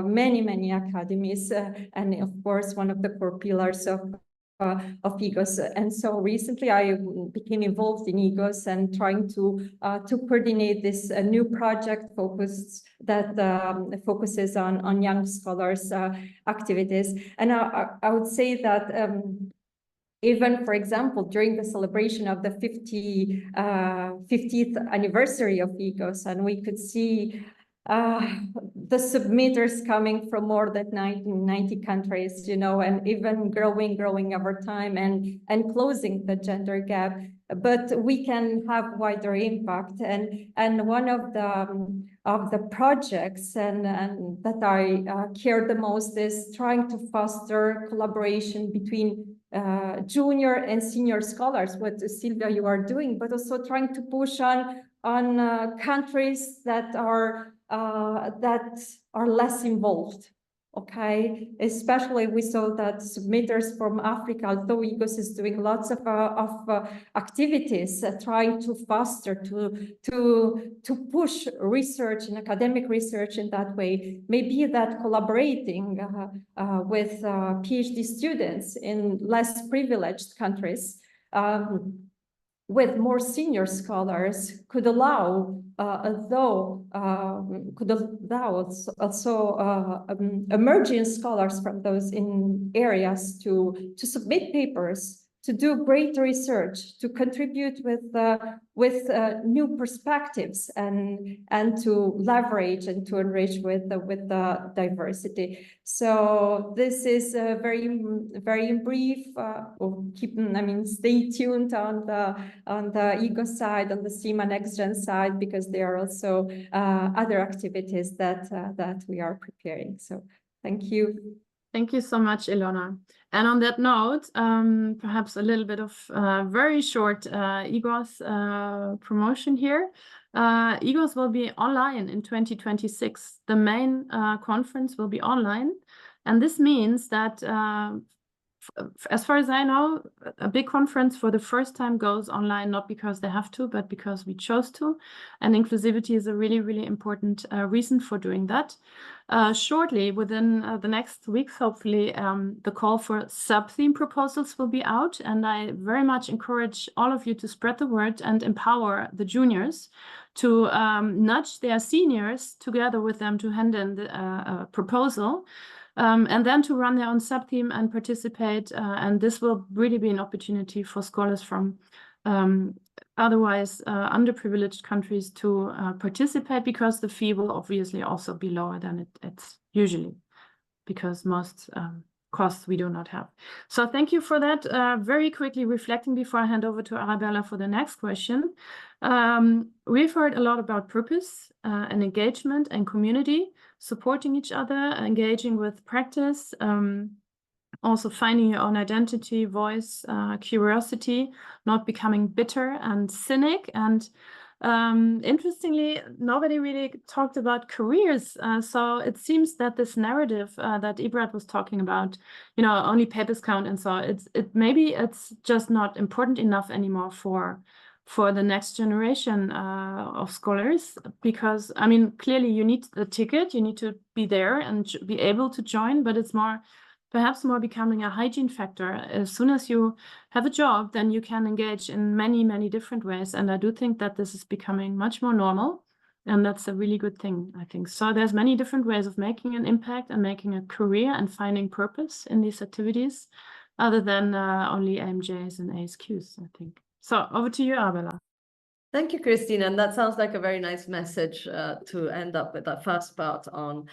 many academies, and of course one of the core pillars of IGOS. And so recently I became involved in IGOS and trying to coordinate this new project that focuses on young scholars activities. And I would say that even, for example, during the celebration of the 50th anniversary of IGOS, and we could see the submitters coming from more than 90 countries, you know, and even growing over time and closing the gender gap. But we can have wider impact. And one of the projects and that I care the most is trying to foster collaboration between junior and senior scholars, what Silvia you are doing, but also trying to push on countries that are less involved Okay, especially we saw that submitters from Africa, although IGOS is doing lots of activities, trying to foster, to push research and academic research in that way. Maybe that collaborating with PhD students in less privileged countries with more senior scholars could allow, emerging scholars from those in areas to submit papers, to do great research, to contribute with new perspectives, and to leverage and to enrich with the diversity. So this is very brief. Stay tuned on the EGO side, on the SEMA NextGen side, because there are also other activities that we are preparing. So thank you. Thank you so much, Ilona. And on that note, perhaps a little bit of very short EGOS promotion here. EGOS will be online in 2026. The main conference will be online. And this means that, as far as I know, a big conference for the first time goes online, not because they have to, but because we chose to. And inclusivity is a really, really important reason for doing that. Shortly, within the next weeks, hopefully, the call for sub-theme proposals will be out. And I very much encourage all of you to spread the word and empower the juniors to nudge their seniors together with them to hand in the proposal. And then to run their own sub-theme and participate. And this will really be an opportunity for scholars from otherwise underprivileged countries to participate, because the fee will obviously also be lower than it's usually, because most costs we do not have. So thank you for that. Very quickly reflecting before I hand over to Arabella for the next question. We've heard a lot about purpose and engagement and community, supporting each other, engaging with practice, also finding your own identity, voice, curiosity, not becoming bitter and cynic. And interestingly, nobody really talked about careers. So it seems that this narrative that Ibrat was talking about, only papers count, and so maybe it's just not important enough anymore for the next generation of scholars, because clearly you need the ticket, you need to be there and be able to join, but it's perhaps more becoming a hygiene factor. As soon as you have a job, then you can engage in many, many different ways. And I do think that this is becoming much more normal. And that's a really good thing, I think. So there's many different ways of making an impact and making a career and finding purpose in these activities, other than only AMJs and ASQs, I think. So over to you, Arabella. Thank you, Christine. And that sounds like a very nice message to end up with that first part on.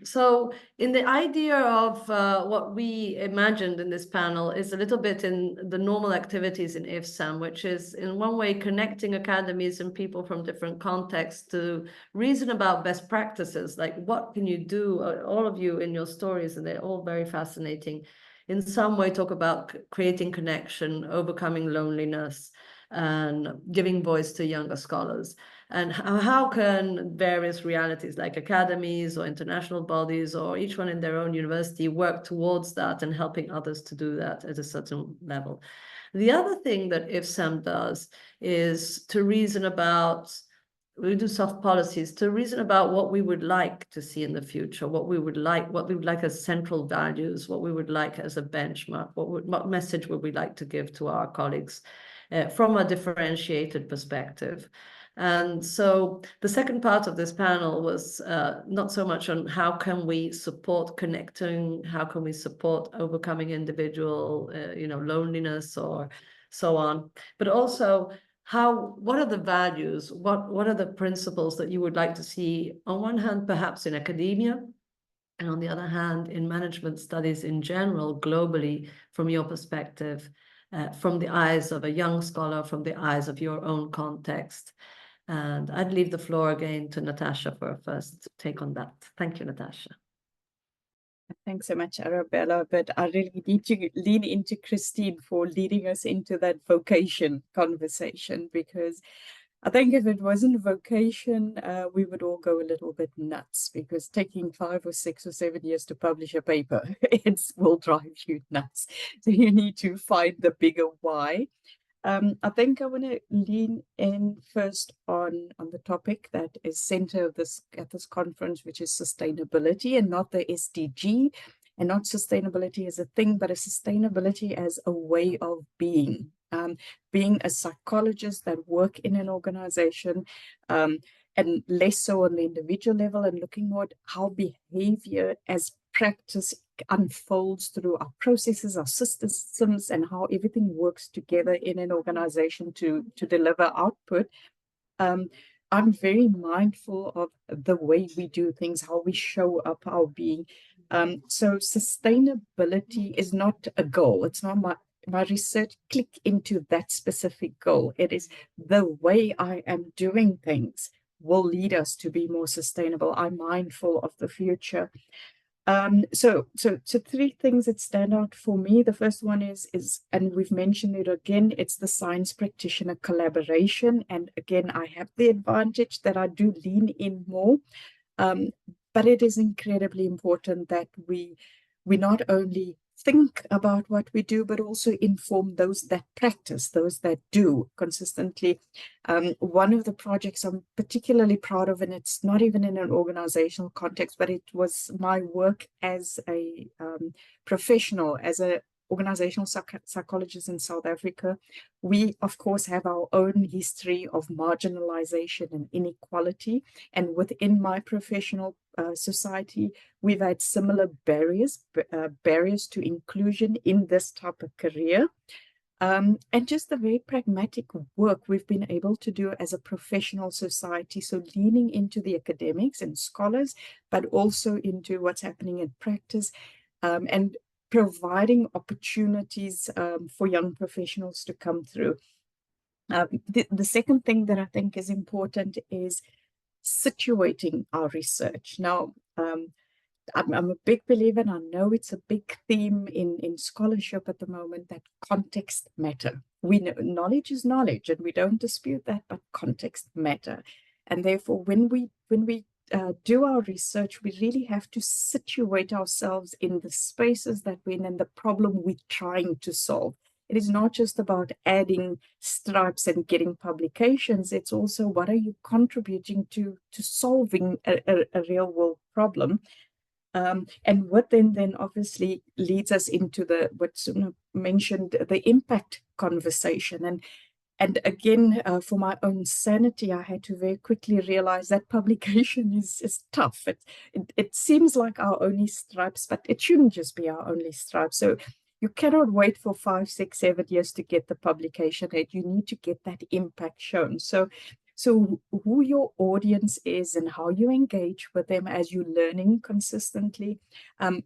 So in the idea of what we imagined in this panel is a little bit in the normal activities in IFSAM, which is in one way connecting academies and people from different contexts to reason about best practices, like what can you do, all of you in your stories, and they're all very fascinating, in some way talk about creating connection, overcoming loneliness, and giving voice to younger scholars. And how can various realities like academies or international bodies or each one in their own university work towards that and helping others to do that at a certain level. The other thing that IFSAM does is to reason about, we do soft policies, to reason about what we would like to see in the future, what we would like as central values, what we would like as a benchmark, what message would we like to give to our colleagues from a differentiated perspective. And so the second part of this panel was not so much on how can we support connecting, how can we support overcoming individual, loneliness or so on, but also what are the values, what are the principles that you would like to see on one hand, perhaps in academia, and on the other hand, in management studies in general, globally, from your perspective, from the eyes of a young scholar, from the eyes of your own context. And I'd leave the floor again to Natasha for a first take on that. Thank you, Natasha. Thanks so much, Arabella. But I really need to lean into Christine for leading us into that vocation conversation, because I think if it wasn't a vocation, we would all go a little bit nuts, because taking 5 or 6 or 7 years to publish a paper, it will drive you nuts. So you need to find the bigger why. I think I want to lean in first on the topic that is center of this at this conference, which is sustainability, and not the SDG, and not sustainability as a thing, but a sustainability as a way of being. Being a psychologist that work in an organization, and less so on the individual level, and looking more at how behavior as practice unfolds through our processes, our systems, and how everything works together in an organization to deliver output. I'm very mindful of the way we do things, how we show up, our being. So sustainability is not a goal. It's not my research click into that specific goal. It is the way I am doing things will lead us to be more sustainable. I'm mindful of the future. So 3 things that stand out for me. The first one is, and we've mentioned it again, it's the science practitioner collaboration. And again, I have the advantage that I do lean in more. But it is incredibly important that we not only think about what we do, but also inform those that practice, those that do consistently. One of the projects I'm particularly proud of, and it's not even in an organizational context, but it was my work as a professional, as a organizational psychologist in South Africa. We, of course, have our own history of marginalization and inequality. And within my professional society, we've had similar barriers to inclusion in this type of career. And just the very pragmatic work we've been able to do as a professional society. So leaning into the academics and scholars, but also into what's happening in practice, and providing opportunities for young professionals to come through. The second thing that I think is important is situating our research. Now, I'm a big believer, and I know it's a big theme in scholarship at the moment, that context matter. We know knowledge is knowledge, and we don't dispute that, but context matter. And therefore, when we do our research, we really have to situate ourselves in the spaces that we're in and the problem we're trying to solve. It is not just about adding stripes and getting publications. It's also, what are you contributing to solving a real world problem? And what then obviously leads us into what Suna mentioned, the impact conversation. And again, for my own sanity, I had to very quickly realize that publication is tough. It seems like our only stripes, but it shouldn't just be our only stripes. So you cannot wait for 5, 6, 7 years to get the publication aid. You need to get that impact shown. So who your audience is and how you engage with them as you're learning consistently,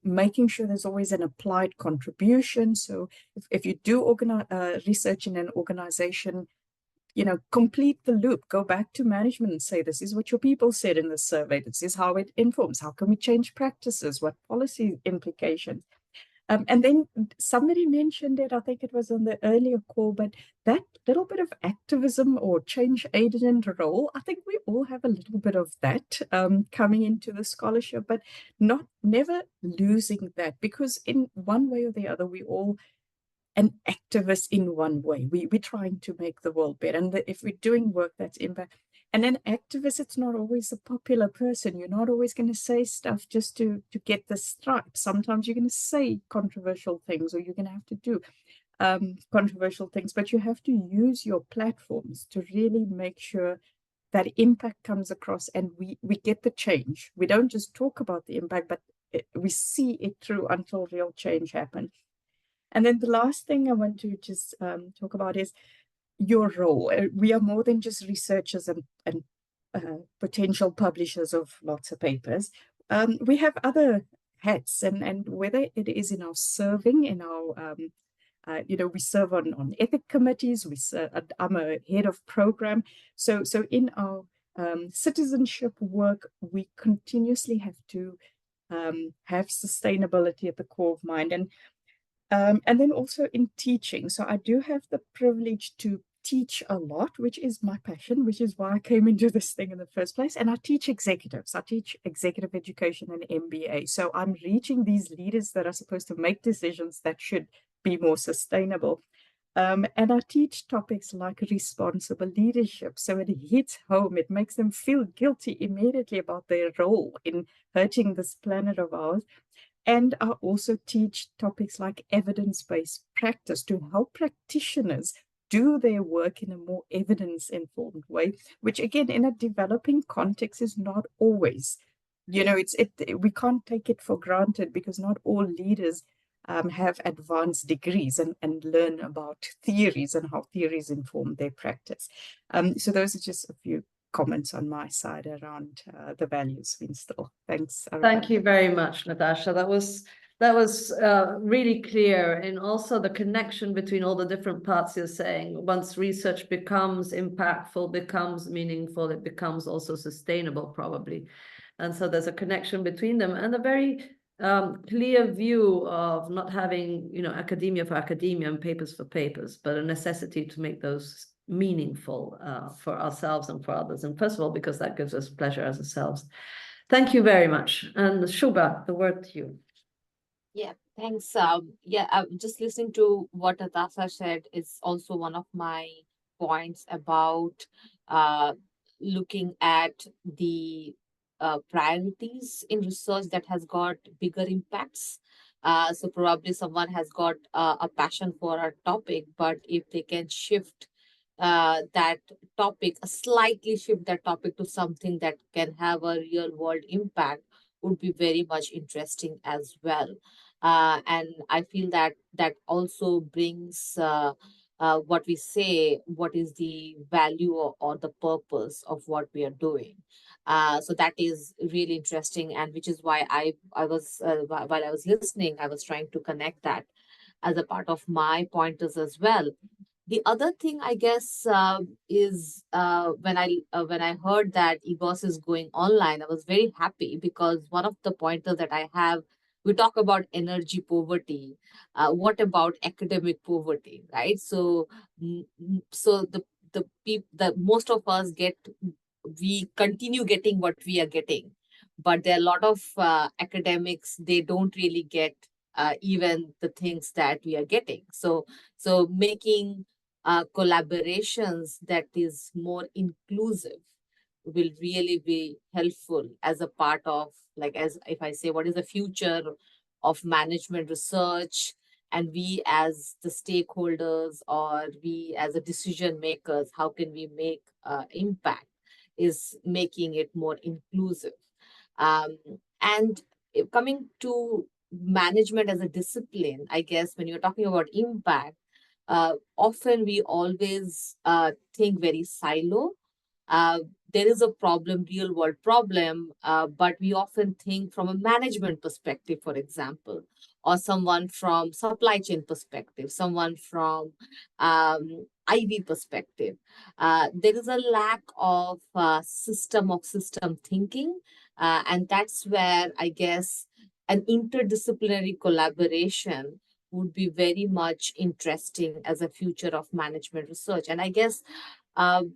making sure there's always an applied contribution. So if you do research in an organization, complete the loop, go back to management and say, this is what your people said in the survey. This is how it informs. How can we change practices? What policy implications? And then somebody mentioned it, I think it was on the earlier call, but that little bit of activism or change agent role, I think we all have a little bit of that coming into the scholarship, but never losing that, because in one way or the other, we all an activist in one way. We're trying to make the world better. And if we're doing work that's impact, and an activist, it's not always a popular person. You're not always going to say stuff just to get the stripe. Sometimes you're going to say controversial things, or you're going to have to do controversial things, but you have to use your platforms to really make sure that impact comes across, and we get the change. We don't just talk about the impact, but we see it through until real change happens. And then the last thing I want to just talk about is your role. We are more than just researchers and potential publishers of lots of papers. We have other hats, and whether it is in our serving, in our, we serve on ethic committees. I'm a head of program. So in our citizenship work, we continuously have to have sustainability at the core of mind. And then also in teaching. So I do have the privilege to teach a lot, which is my passion, which is why I came into this thing in the first place. And I teach executives. I teach executive education and MBA. So I'm reaching these leaders that are supposed to make decisions that should be more sustainable. And I teach topics like responsible leadership. So it hits home. It makes them feel guilty immediately about their role in hurting this planet of ours. And I also teach topics like evidence-based practice to help practitioners do their work in a more evidence-informed way, which again, in a developing context is not always, we can't take it for granted because not all leaders have advanced degrees and learn about theories and how theories inform their practice. So those are just a few comments on my side around the values we instill. Thanks. Thank you very much, Natasha. That was really clear, and also the connection between all the different parts you're saying. Once research becomes impactful, becomes meaningful, it becomes also sustainable, probably. And so there's a connection between them, and a very clear view of not having, academia for academia and papers for papers, but a necessity to make those meaningful for ourselves and for others. And first of all, because that gives us pleasure as ourselves. Thank you very much. And Shuba, the word to you. Yeah, thanks. Just listening to what Natasha said is also one of my points about looking at the priorities in research that has got bigger impacts. So probably someone has got a passion for a topic, but if they can shift that topic, slightly shift that topic to something that can have a real world impact, would be very much interesting as well. And I feel that that also brings what we say, what is the value or the purpose of what we are doing. So that is really interesting, and which is why I was while I was listening, I was trying to connect that as a part of my pointers as well. The other thing, I guess, is when I heard that EGOS is going online, I was very happy because one of the pointers that I have, we talk about energy poverty. What about academic poverty, right? So, so the most of us we continue getting what we are getting, but there are a lot of academics, they don't really get even the things that we are getting. So making collaborations that is more inclusive will really be helpful as a part of, like, as if I say, what is the future of management research, and we as the stakeholders or we as the decision makers, how can we make impact, is making it more inclusive. And coming to management as a discipline, I guess when you're talking about impact, often we always think very silo. There is a problem, real world problem, but we often think from a management perspective, for example, or someone from supply chain perspective, someone from IB perspective. There is a lack of system thinking, and that's where I guess an interdisciplinary collaboration would be very much interesting as a future of management research. And I guess I'm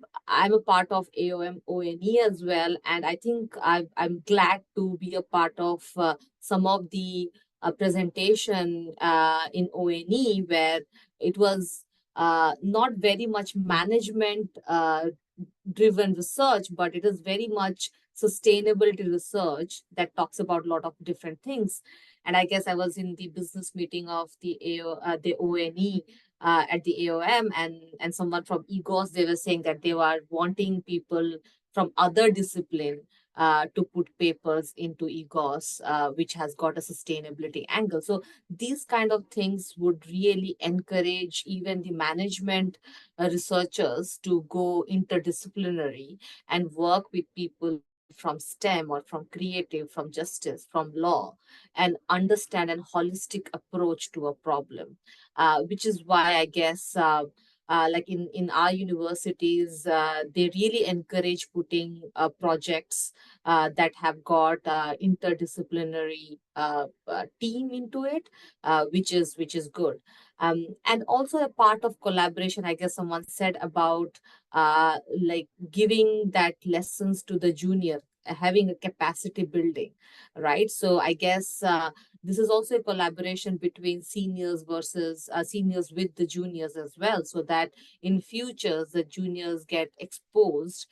a part of AOM ONE as well, and I think I'm glad to be a part of some of the presentation in ONE where it was not very much management driven research, but it is very much sustainability research that talks about a lot of different things. And I guess I was in the business meeting of the ONE at the AOM, and someone from EGOS, they were saying that they were wanting people from other discipline to put papers into EGOS, which has got a sustainability angle. So these kind of things would really encourage even the management researchers to go interdisciplinary and work with people from STEM or from creative, from justice, from law, and understand a holistic approach to a problem, which is why I guess like in our universities, they really encourage putting projects that have got interdisciplinary team into it, which is good. And also a part of collaboration, I guess someone said about like giving that lessons to the junior, having a capacity building, right? So I guess this is also a collaboration between seniors versus seniors with the juniors as well, so that in future the juniors get exposed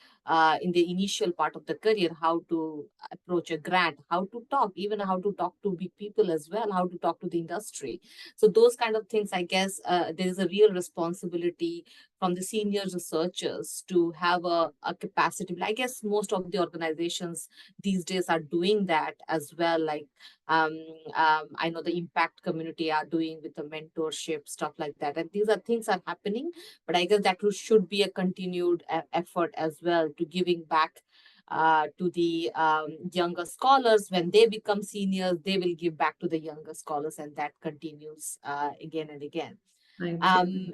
in the initial part of the career, how to approach a grant, how to talk, even how to talk to people as well, how to talk to the industry. So those kind of things, I guess there is a real responsibility from the senior researchers to have a capacity. I guess most of the organizations these days are doing that as well. Like I know the impact community are doing with the mentorship, stuff like that. And these are things are happening, but I guess that should be a continued effort as well to giving back to the younger scholars. When they become seniors, they will give back to the younger scholars, and that continues again and again. Thank you.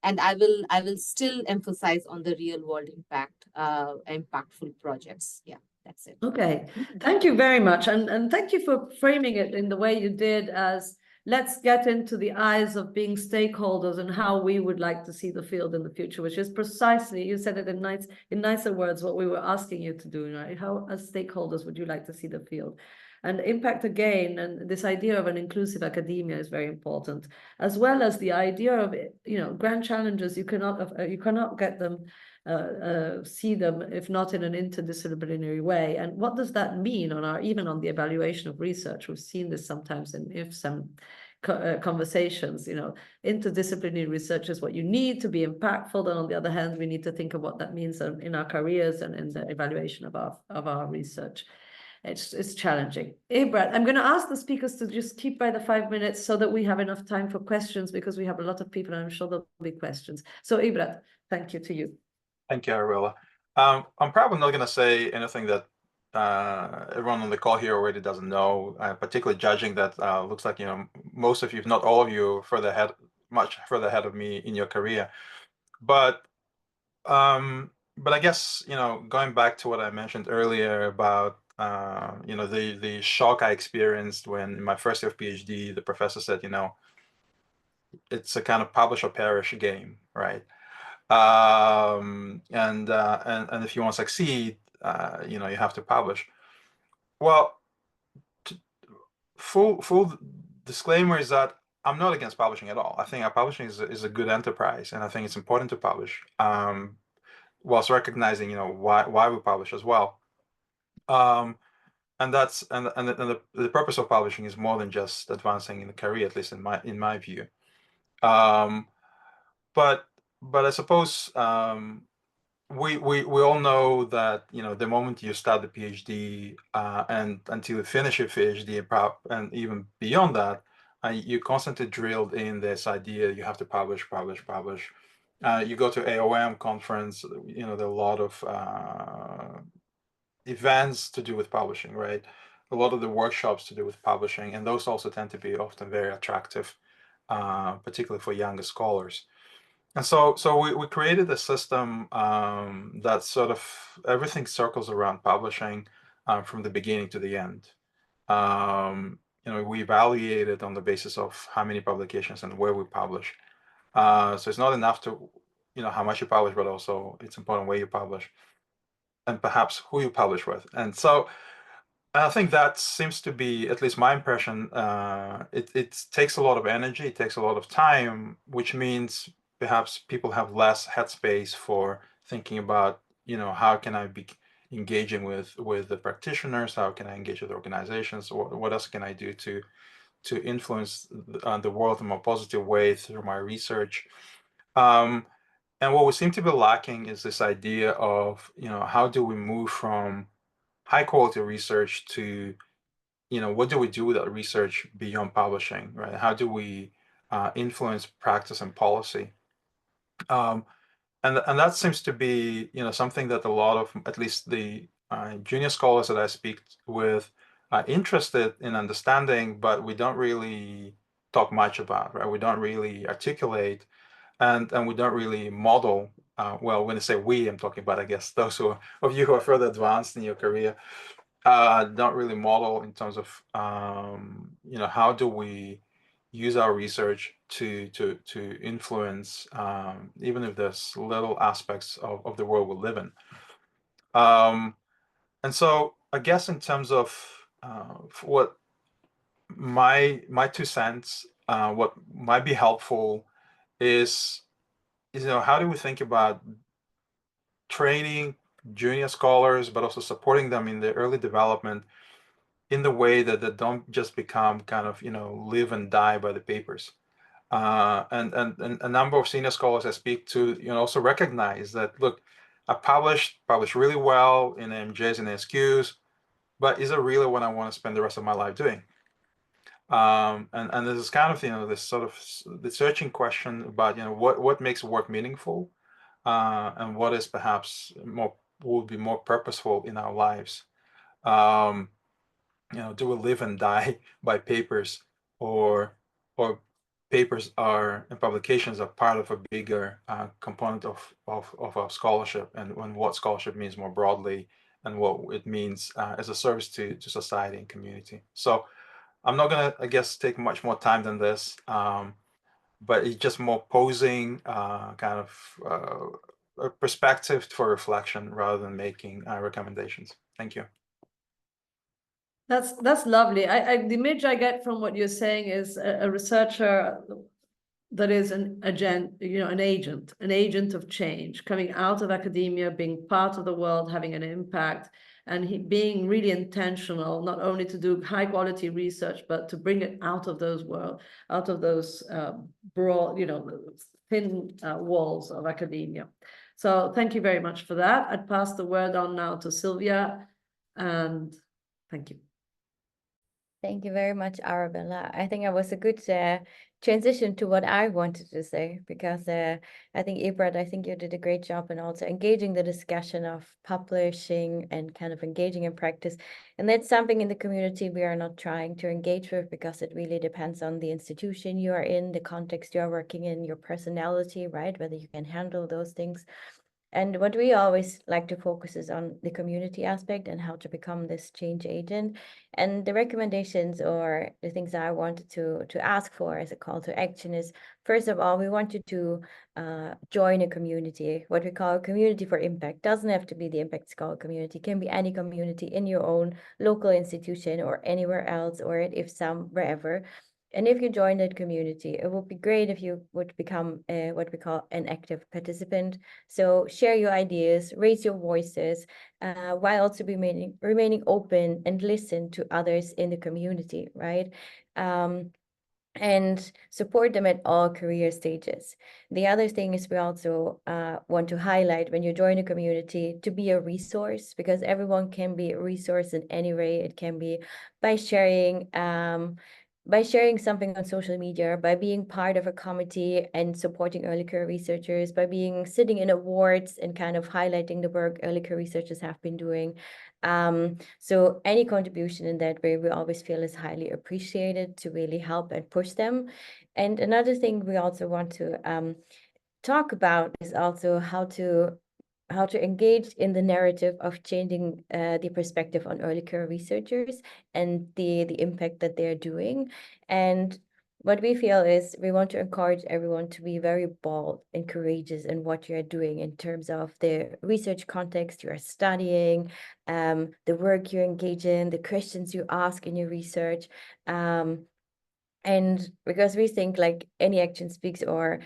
And I will still emphasize on the real world impact, impactful projects. Yeah, that's it. Okay, thank you very much. And thank you for framing it in the way you did as let's get into the eyes of being stakeholders and how we would like to see the field in the future, which is precisely, you said it in nicer words, what we were asking you to do, right? How, as stakeholders, would you like to see the field? And impact again, and this idea of an inclusive academia is very important, as well as the idea of, grand challenges. You cannot get them, see them if not in an interdisciplinary way. And what does that mean even on the evaluation of research? We've seen this sometimes in IFSAM conversations. Interdisciplinary research is what you need to be impactful, and on the other hand, we need to think of what that means in our careers and in the evaluation of our research. It's challenging. Brad, I'm going to ask the speakers to just keep by the 5 minutes so that we have enough time for questions, because we have a lot of people and I'm sure there'll be questions. So Brad, thank you to you. Thank you, Arabella. I'm probably not going to say anything that everyone on the call here already doesn't know, particularly judging that looks like, most of you, if not all of you, much further ahead of me in your career. But I guess, going back to what I mentioned earlier about, the shock I experienced when in my first year of PhD, the professor said, it's a kind of publish or perish game, right? And if you want to succeed, you have to publish. Well, full disclaimer is that I'm not against publishing at all. I think publishing is a good enterprise, and I think it's important to publish, whilst recognizing why we publish as well. And that's the purpose of publishing is more than just advancing in the career, at least in my view. But I suppose we all know that the moment you start the PhD and until you finish your PhD and even beyond that, you constantly drilled in this idea you have to publish. You go to AOM conference, there are a lot of events to do with publishing, right? A lot of the workshops to do with publishing, and those also tend to be often very attractive, particularly for younger scholars. And so we created a system that sort of everything circles around publishing from the beginning to the end. We evaluate it on the basis of how many publications and where we publish. So it's not enough to, how much you publish, but also it's important where you publish and perhaps who you publish with. And so I think that seems to be, at least my impression, it takes a lot of energy, it takes a lot of time, which means perhaps people have less headspace for thinking about, how can I be engaging with the practitioners, how can I engage with organizations, what else can I do to influence the world in a more positive way through my research. And what we seem to be lacking is this idea of, how do we move from high quality research to, what do we do with that research beyond publishing, right? How do we influence practice and policy? And that seems to be, something that a lot of, at least the junior scholars that I speak with, are interested in understanding, but we don't really talk much about, right? We don't really articulate, and we don't really model. Well, when I say we, I'm talking about, I guess, those of you who are further advanced in your career, don't really model in terms of, how do we use our research to influence, even if there's little aspects of the world we live in. And so I guess in terms of what my 2 cents, what might be helpful is how do we think about training junior scholars, but also supporting them in their early development in the way that they don't just become kind of live and die by the papers. And a number of senior scholars I speak to also recognize that, look, I published really well in MJs and SQs, but is it really what I want to spend the rest of my life doing? And this is kind of this sort of the searching question about what makes work meaningful, and what is perhaps would be more purposeful in our lives. Do we live and die by papers, or papers and publications are part of a bigger component of our scholarship, and what scholarship means more broadly, and what it means as a service to society and community. So I'm not going to, I guess, take much more time than this, but it's just more posing kind of a perspective for reflection rather than making recommendations. Thank you. That's lovely. The image I get from what you're saying is a researcher that is an agent of change, coming out of academia, being part of the world, having an impact, and being really intentional, not only to do high quality research, but to bring it out of those broad, thin walls of academia. So thank you very much for that. I'd pass the word on now to Sylvia, and thank you. Thank you very much, Arabella. I think it was a good transition to what I wanted to say, because I think, Ibrat, I think you did a great job in also engaging the discussion of publishing and kind of engaging in practice. And that's something in the community we are not trying to engage with, because it really depends on the institution you are in, the context you are working in, your personality, right? Whether you can handle those things. And what we always like to focus is on the community aspect and how to become this change agent. And the recommendations or the things that I wanted to ask for as a call to action is, first of all, we want you to join a community, what we call a community for impact. Doesn't have to be the Impact Scholar community, it can be any community in your own local institution or anywhere else, or at IFSAM, wherever. And if you join that community, it would be great if you would become what we call an active participant. So share your ideas, raise your voices, while also remaining open and listen to others in the community, right? And support them at all career stages. The other thing is we also want to highlight, when you join a community, to be a resource, because everyone can be a resource in any way. It can be by sharing something on social media, by being part of a committee and supporting early career researchers, by sitting in awards and kind of highlighting the work early career researchers have been doing. So any contribution in that way, we always feel is highly appreciated to really help and push them. And another thing we also want to talk about is also how to engage in the narrative of changing the perspective on early career researchers and the impact that they're doing. And what we feel is we want to encourage everyone to be very bold and courageous in what you're doing in terms of the research context you're studying, the work you engage in, the questions you ask in your research. And because we think like action speaks or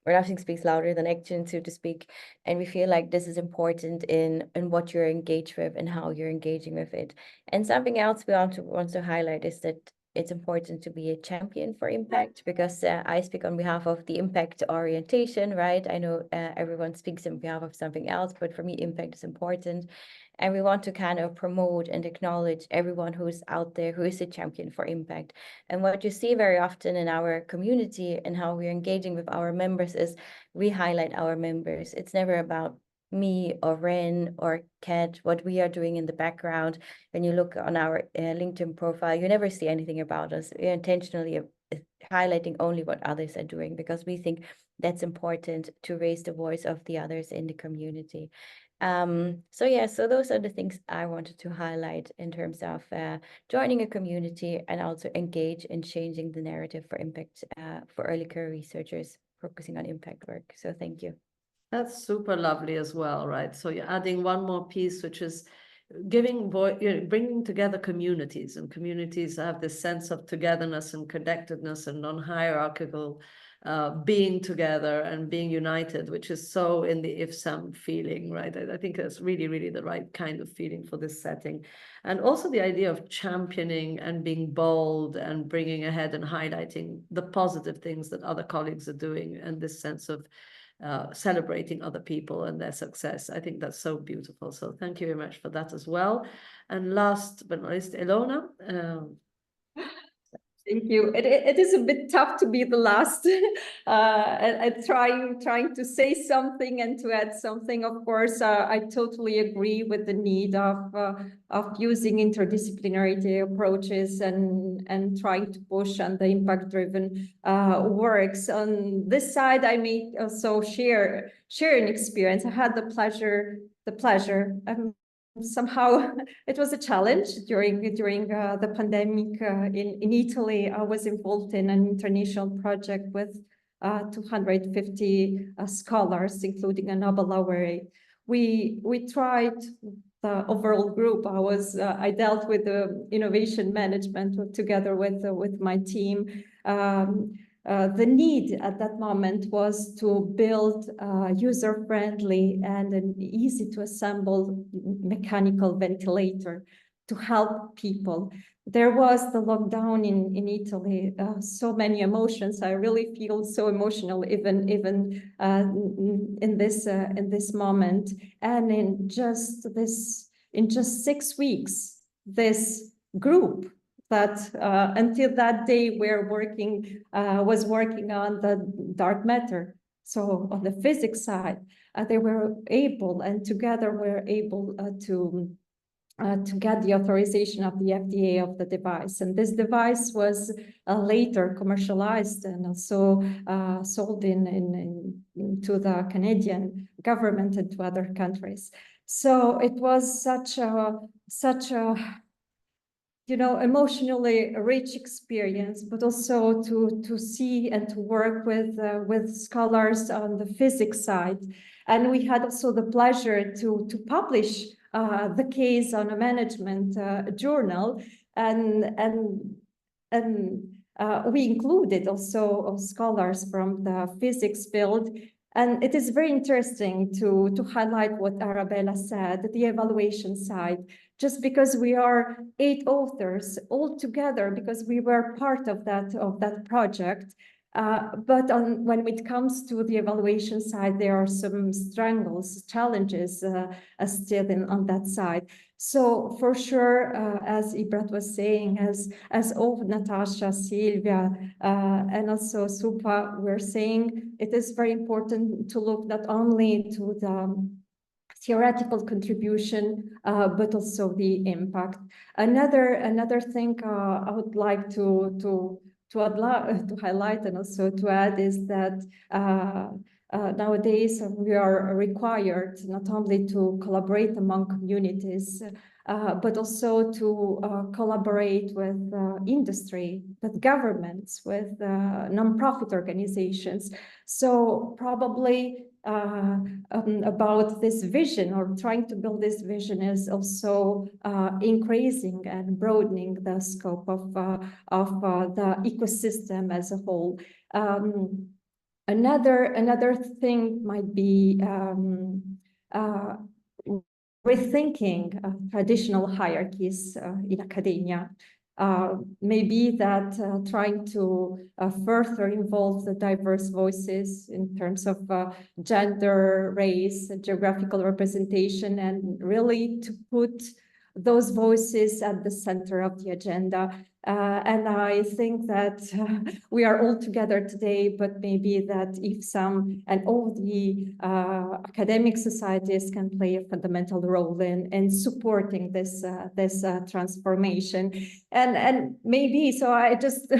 nothing speaks louder than action, so to speak. And we feel like this is important in what you're engaged with and how you're engaging with it. And something else we want to highlight is that it's important to be a champion for impact, because I speak on behalf of the impact orientation, right? I know everyone speaks on behalf of something else, but for me, impact is important. And we want to kind of promote and acknowledge everyone who's out there who is a champion for impact. And what you see very often in our community and how we're engaging with our members is we highlight our members. It's never about me or Ren or Kat, what we are doing in the background. When you look on our LinkedIn profile, you never see anything about us. We're intentionally highlighting only what others are doing, because we think that's important to raise the voice of the others in the community. So yeah, so those are the things I wanted to highlight in terms of joining a community and also engage in changing the narrative for impact for early career researchers focusing on impact work. So thank you. That's super lovely as well, right? So you're adding one more piece, which is giving voice, bringing together communities, and communities have this sense of togetherness and connectedness and non-hierarchical being together and being united, which is so in the IFSAM feeling, right? I think that's really, really the right kind of feeling for this setting. And also the idea of championing and being bold and bringing ahead and highlighting the positive things that other colleagues are doing, and this sense of celebrating other people and their success. I think that's so beautiful. So thank you very much for that as well. And last but not least, Ilona. Thank you. It is a bit tough to be the last. And trying to say something and to add something. Of course, I totally agree with the need of using interdisciplinary approaches and trying to push on the impact-driven works. On this side, I may also share an experience. I had the pleasure. Somehow it was a challenge during the pandemic in Italy. I was involved in an international project with 250 scholars, including a Nobel laureate. We tried the overall group. I dealt with the innovation management together with my team. The need at that moment was to build a user-friendly and an easy-to-assemble mechanical ventilator to help people. There was the lockdown in Italy, so many emotions. I really feel so emotional even in this moment. And in just 6 weeks, this group that until that day was working on the dark matter. So on the physics side, they were able, and together were able to get the authorization of the FDA of the device. And this device was later commercialized and also sold to the Canadian government and to other countries. So it was such a emotionally rich experience, but also to see and to work with scholars on the physics side. And we had also the pleasure to publish the case on a management journal, and we included also scholars from the physics field. And it is very interesting to highlight what Arabella said, the evaluation side. Just because we are 8 authors all together, because we were part of that project. But when it comes to the evaluation side, there are some challenges still on that side. So for sure, as Ibrat was saying, as all Natasha, Silvia, and also Supa were saying, it is very important to look not only to the theoretical contribution, but also the impact. Another thing I would like to highlight and also to add is that nowadays we are required not only to collaborate among communities, but also to collaborate with industry, with governments, with non-profit organizations. So probably about this vision, or trying to build this vision, is also increasing and broadening the scope of the ecosystem as a whole. Another thing might be rethinking traditional hierarchies in academia. Maybe that trying to further involve the diverse voices in terms of gender, race, geographical representation, and really to put those voices at the center of the agenda. And I think that we are all together today, but maybe that IFSAM and all the academic societies can play a fundamental role in supporting this transformation. And maybe, so I just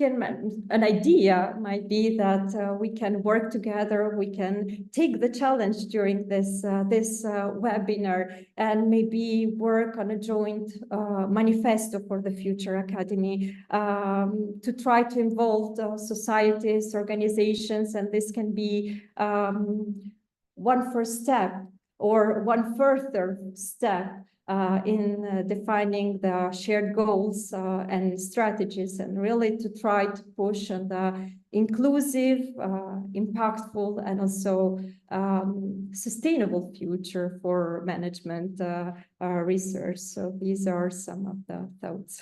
an idea might be that we can work together, we can take the challenge during this webinar and maybe work on a joint manifesto for the future academy to try to involve societies, organizations, and this can be one first step or one further step in defining the shared goals and strategies, and really to try to push on the inclusive, impactful, and also sustainable future for management research. So these are some of the thoughts.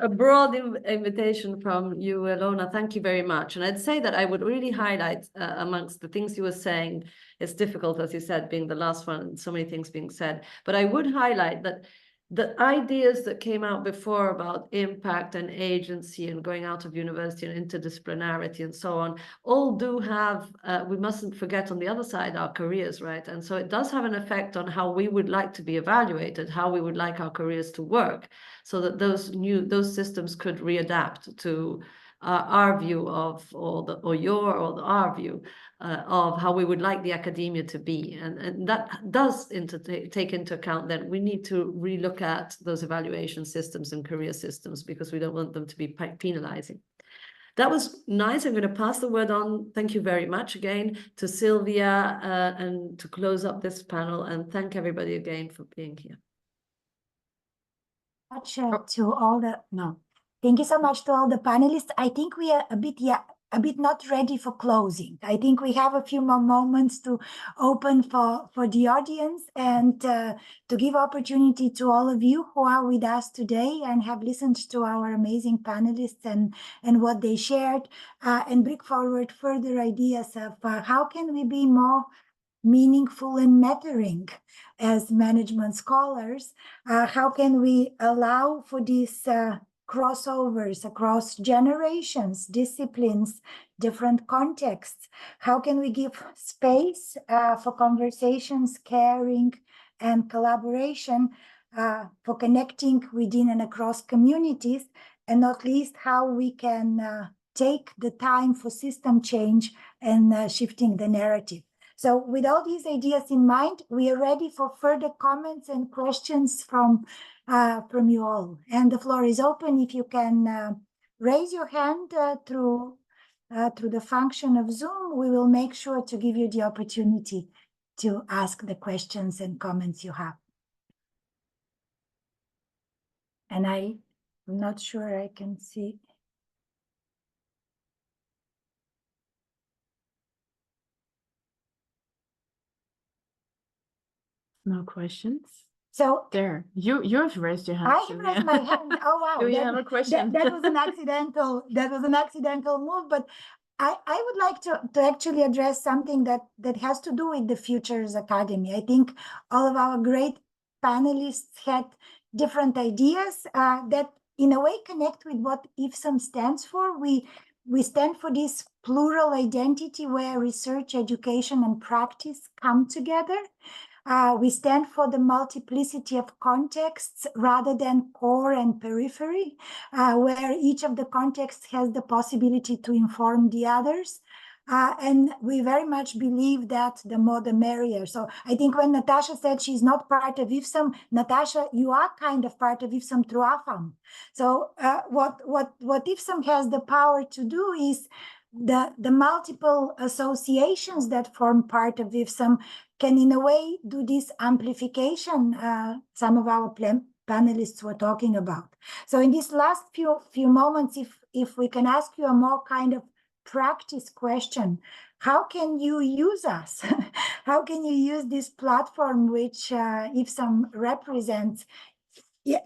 A broad invitation from you, Ilona. Thank you very much. And I'd say that I would really highlight amongst the things you were saying, it's difficult, as you said, being the last one, so many things being said, but I would highlight that the ideas that came out before about impact and agency and going out of university and interdisciplinarity and so on, all do have, we mustn't forget on the other side, our careers, right? And so it does have an effect on how we would like to be evaluated, how we would like our careers to work, so that those systems could readapt to our view of, our view of how we would like the academia to be. And that does take into account that we need to relook at those evaluation systems and career systems, because we don't want them to be penalizing. That was nice. I'm going to pass the word on. Thank you very much again to Sylvia and to close up this panel, and thank everybody again for being here. Thank you so much to all the panelists. I think we are a bit not ready for closing. I think we have a few more moments to open for the audience and to give opportunity to all of you who are with us today and have listened to our amazing panelists and what they shared, and bring forward further ideas of how can we be more meaningful and mattering as management scholars. How can we allow for these crossovers across generations, disciplines, different contexts? How can we give space for conversations, caring, and collaboration, for connecting within and across communities, and not least how we can take the time for system change and shifting the narrative. So with all these ideas in mind, we are ready for further comments and questions from you all. And the floor is open. If you can raise your hand through the function of Zoom, we will make sure to give you the opportunity to ask the questions and comments you have. And I'm not sure I can see. No questions. So there, you've raised your hand. I have raised my hand. Oh wow! Do you have a question? That was an accidental. That was an accidental move. But I would like to actually address something that has to do with the Futures Academy. I think all of our great panelists had different ideas that, in a way, connect with what IFSAM stands for. We stand for this plural identity where research, education, and practice come together. We stand for the multiplicity of contexts rather than core and periphery, where each of the contexts has the possibility to inform the others. And we very much believe that the more the merrier. So I think when Natasha said she's not part of IFSAM, Natasha, you are kind of part of IFSAM through AFAM. So what IFSAM has the power to do is the multiple associations that form part of IFSAM can, in a way, do this amplification some of our panelists were talking about. So in these last few moments, if we can ask you a more kind of practice question, how can you use us? How can you use this platform which IFSAM represents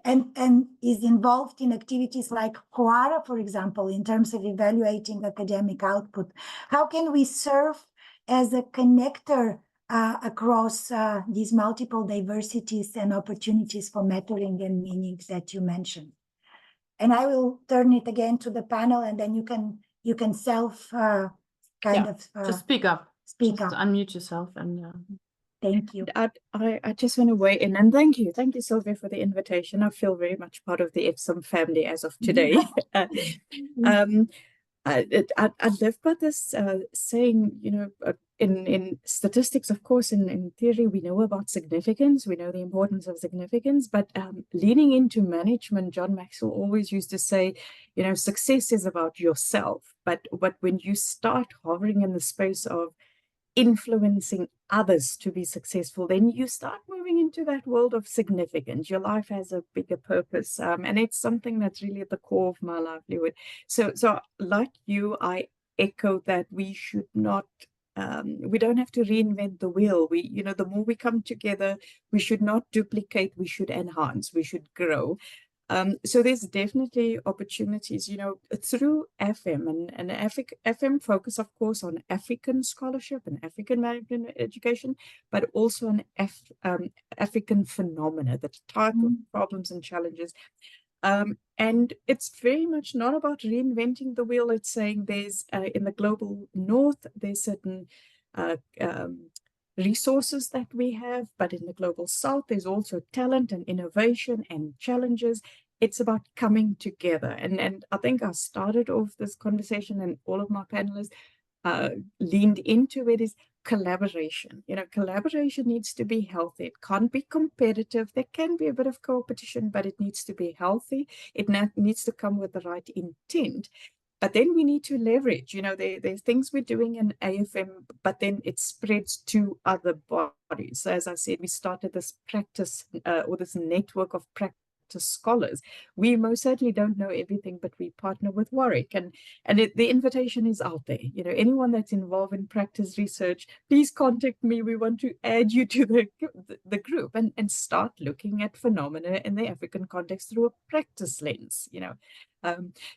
and is involved in activities like Quora, for example, in terms of evaluating academic output? How can we serve as a connector across these multiple diversities and opportunities for mattering and meaning that you mentioned. And I will turn it again to the panel, and then you can self Just speak up. Speak Just up. unmute yourself and Thank you. I just want to weigh in, and thank you, Sylvia, for the invitation. I feel very much part of the IFSAM family as of today. I live by this saying, you know, in statistics, of course, in theory, we know about significance, we know the importance of significance, but leaning into management, John Maxwell always used to say, you know, success is about yourself, but when you start hovering in the space of influencing others to be successful, then you start moving into that world of significance. Your life has a bigger purpose, and it's something that's really at the core of my livelihood. So like you, I echo that we should not, we don't have to reinvent the wheel. You know, the more we come together, we should not duplicate, we should enhance, we should grow. So there's definitely opportunities, you know, through IFSAM and IFSAM focus, of course, on African scholarship and African management education, but also on African phenomena, the type of problems and challenges. And it's very much not about reinventing the wheel. It's saying there's in the global north, there's certain resources that we have, but in the global south, there's also talent and innovation and challenges. It's about coming together. And I think I started off this conversation, and all of my panelists leaned into it, is collaboration. You know, collaboration needs to be healthy. It can't be competitive. There can be a bit of competition, but it needs to be healthy. It needs to come with the right intent. But then we need to leverage, you know, there's things we're doing in IFSAM, but then it spreads to other bodies. So as I said, we started this practice or this network of practice scholars. We most certainly don't know everything, but we partner with Warwick, and the invitation is out there. You know, anyone that's involved in practice research, please contact me. We want to add you to the group and start looking at phenomena in the African context through a practice lens, you know.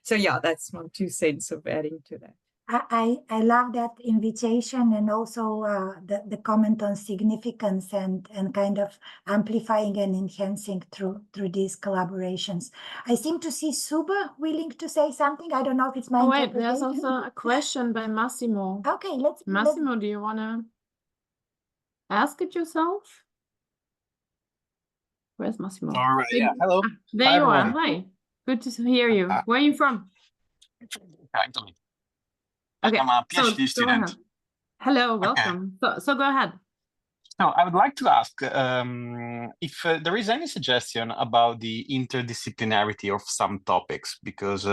So yeah, that's my 2 cents of adding to that. I love that invitation, and also the comment on significance and kind of amplifying and enhancing through these collaborations. I seem to see Suba willing to say something. I don't know if it's my wait, there's interpretation. also a question by Massimo. Okay, Massimo, do you want to ask it yourself? Where's Massimo? All right, yeah, hello. There Hi, you are. everyone. Hi, good to hear you. Where are you from? Italy. Okay, I'm a so PhD go student. ahead. Hello, Okay. welcome. So go ahead. So I would like to ask if there is any suggestion about the interdisciplinarity of some topics, because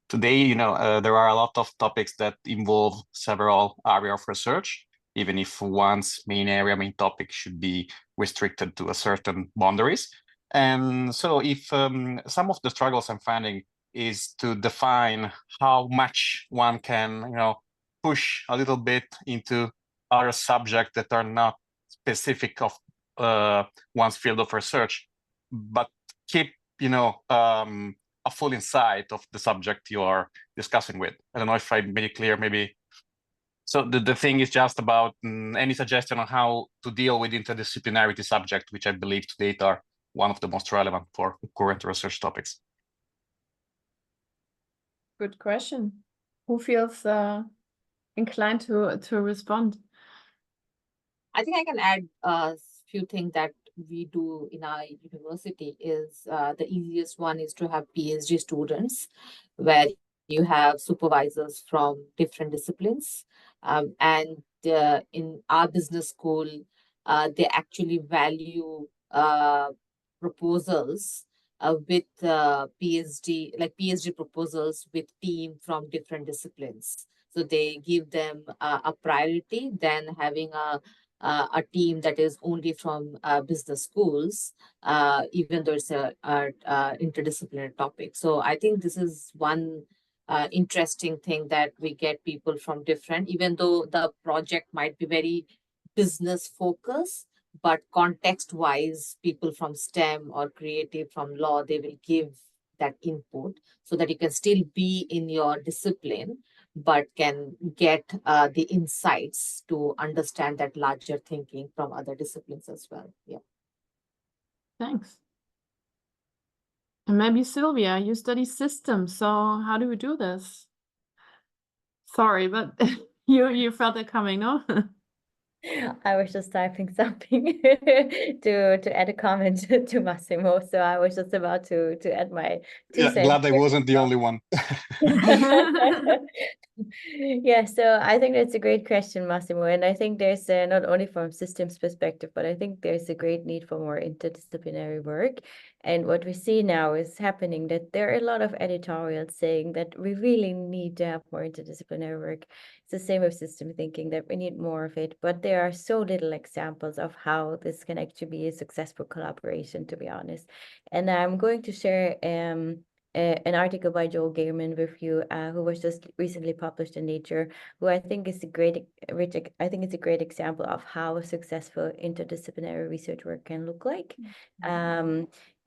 today, you know, there are a lot of topics that involve several areas of research, even if one's main topic should be restricted to a certain boundaries. And so if some of the struggles I'm finding is to define how much one can, you know, push a little bit into other subjects that are not specific of one's field of research, but keep, you know, a full insight of the subject you are discussing with. I don't know if I made it clear, maybe. So the thing is just about any suggestion on how to deal with interdisciplinarity subject, which I believe to date are one of the most relevant for current research topics. Good question. Who feels inclined to respond? I think I can add a few things that we do in our university. Is the easiest one is to have PhD students, where you have supervisors from different disciplines. And in our business school, they actually value proposals with PhD proposals with team from different disciplines. So they give them a priority than having a team that is only from business schools, even though it's a interdisciplinary topic. So I think this is one interesting thing, that we get people from different, even though the project might be very business focused, but context-wise, people from STEM or creative, from law, they will give that input so that you can still be in your discipline, but can get the insights to understand that larger thinking from other disciplines as well. Yeah. Thanks. And maybe Sylvia, you study systems, so how do we do this? Sorry, but you felt it coming, no? I was just typing something to add a comment to Massimo, so I was just about to add my 2 cents. Glad I wasn't the only one. Yeah, so I think that's a great question, Massimo, and I think there's not only from systems perspective, but I think there's a great need for more interdisciplinary work. And what we see now is happening that there are a lot of editorials saying that we really need to have more interdisciplinary work. It's the same with system thinking, that we need more of it, but there are so little examples of how this can actually be a successful collaboration, to be honest. And I'm going to share an article by Joel Gaiman with you, who was just recently published in Nature, who I think is a great example of how successful interdisciplinary research work can look like.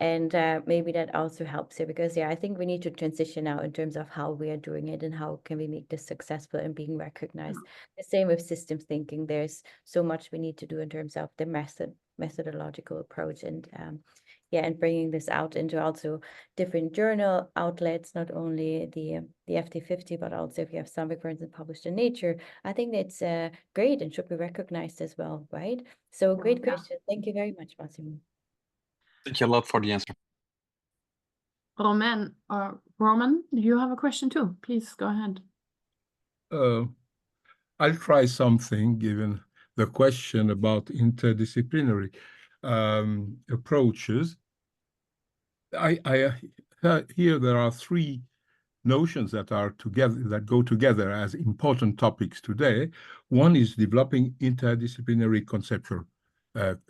And maybe that also helps here, because I think we need to transition now in terms of how we are doing it and how can we make this successful and being recognized. The same with systems thinking. There's so much we need to do in terms of the methodological approach, and and bringing this out into also different journal outlets, not only the FT50, but also if you have something, for instance, published in Nature. I think that's great and should be recognized as well, right? So great question. Thank you very much, Massimo. Thank you a lot for the answer. Roman, do you have a question too? Please go ahead. I'll try something, given the question about interdisciplinary approaches. I here there are 3 notions that are together, that go together as important topics today. One is developing interdisciplinary conceptual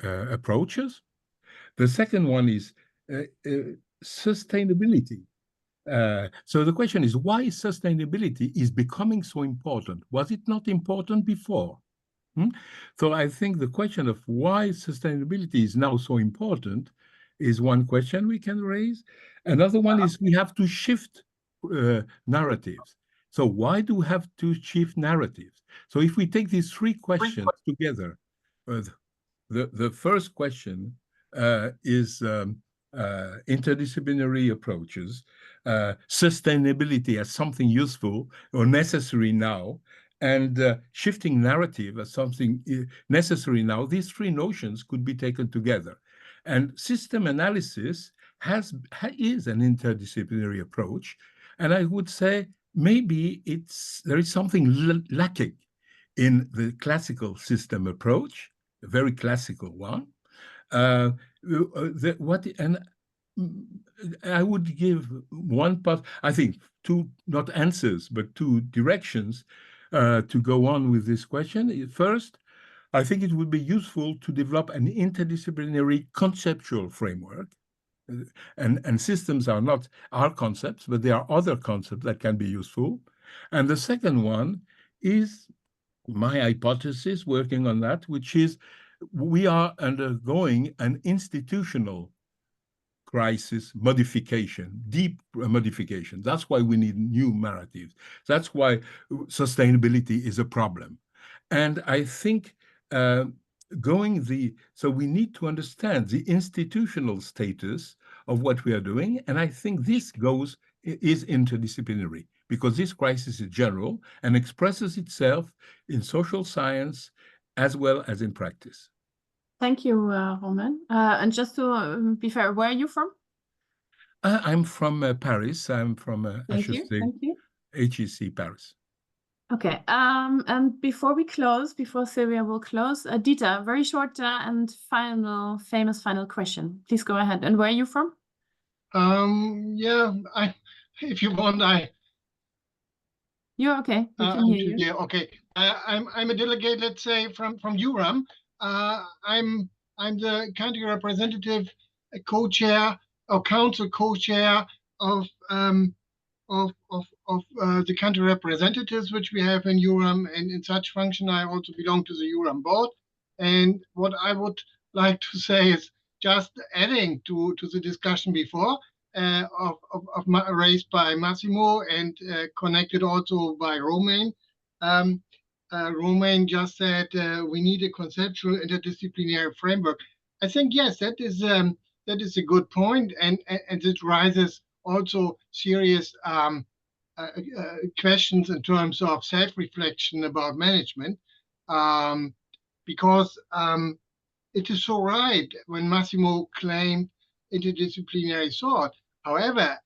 approaches. The second one is sustainability. So the question is, why sustainability is becoming so important? Was it not important before? So I think the question of why sustainability is now so important is one question we can raise. Another one is we have to shift narratives. So why do we have to shift narratives? So if we take these 3 questions together, the first question is interdisciplinary approaches, sustainability as something useful or necessary now, and shifting narrative as something necessary now. These 3 notions could be taken together. And system analysis is an interdisciplinary approach. And I would say maybe there is something lacking in the classical system approach, a very classical one. I would give one part, I think, 2, not answers, but 2 directions to go on with this question. First, I think it would be useful to develop an interdisciplinary conceptual framework. And systems are not our concepts, but there are other concepts that can be useful. And the second one is my hypothesis, working on that, which is we are undergoing an institutional crisis modification, deep modification. That's why we need new narratives. That's why sustainability is a problem. And I think so we need to understand the institutional status of what we are doing. And I think this is interdisciplinary, because this crisis is general and expresses itself in social science as well as in practice. Thank you, Roman. And just to be fair, where are you from? I'm from Paris. I'm from HEC Paris. Okay. And before Sylvia will close, Dieter, very short and famous final question. Please go ahead. And where are you from? Yeah, if you want, You're okay. We can hear you. Yeah, okay. I'm a delegate, let's say, from URAM. I'm the country representative, co-chair or council co-chair of the country representatives which we have in URAM, and in such function I also belong to the URAM board. And what I would like to say is, just adding to the discussion before, raised by Massimo and connected also by Romain. Romain just said we need a conceptual interdisciplinary framework. I think yes, that is a good point, and it raises also serious questions in terms of self-reflection about management, because it is so right when Massimo claimed interdisciplinary thought. However,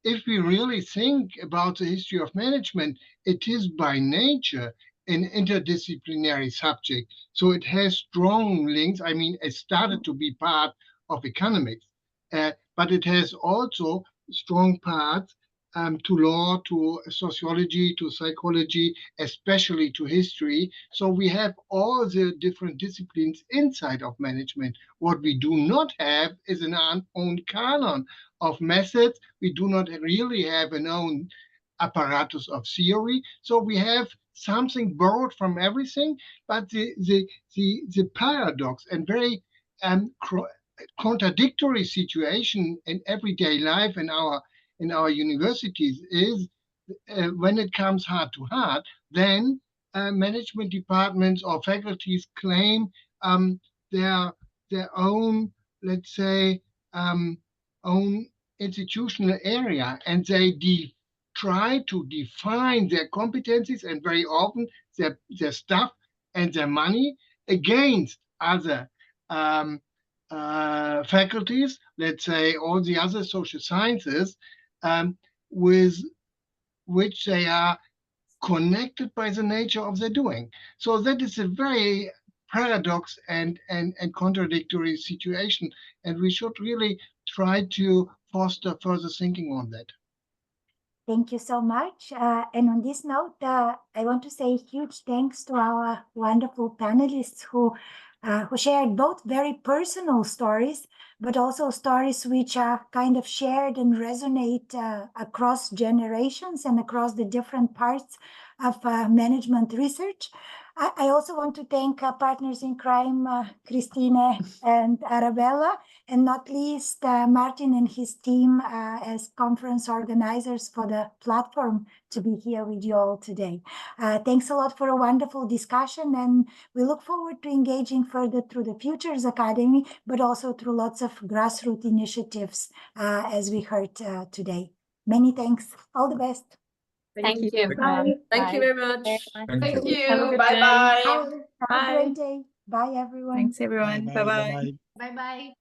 if we really think about the history of management, it is by nature an interdisciplinary subject. So it has strong links. I mean, it started to be part of economics, but it has also strong parts to law, to sociology, to psychology, especially to history. So we have all the different disciplines inside of management. What we do not have is an own canon of methods. We do not really have an own apparatus of theory. So we have something borrowed from everything, but the paradox and very contradictory situation in everyday life in our universities is when it comes heart to heart, then management departments or faculties claim their own, let's say, own institutional area, and they try to define their competencies and very often their staff and their money against other faculties, let's say all the other social sciences, with which they are connected by the nature of their doing. So that is a very paradox and contradictory situation, and we should really try to foster further thinking on that. Thank you so much. And on this note, I want to say huge thanks to our wonderful panelists who shared both very personal stories, but also stories which are kind of shared and resonate across generations and across the different parts of management research. I also want to thank our partners in crime, Christine and Arabella, and not least Martin and his team as conference organizers for the platform to be here with you all today. Thanks a lot for a wonderful discussion, and we look forward to engaging further through the Futures Academy, but also through lots of grassroots initiatives as we heard today. Many thanks. All the best. Thank you. Bye. Thank you very much. Thank you. Have a good Bye day. bye. Have a Bye. great day. Bye, everyone. Thanks, everyone. Bye-bye. Bye bye.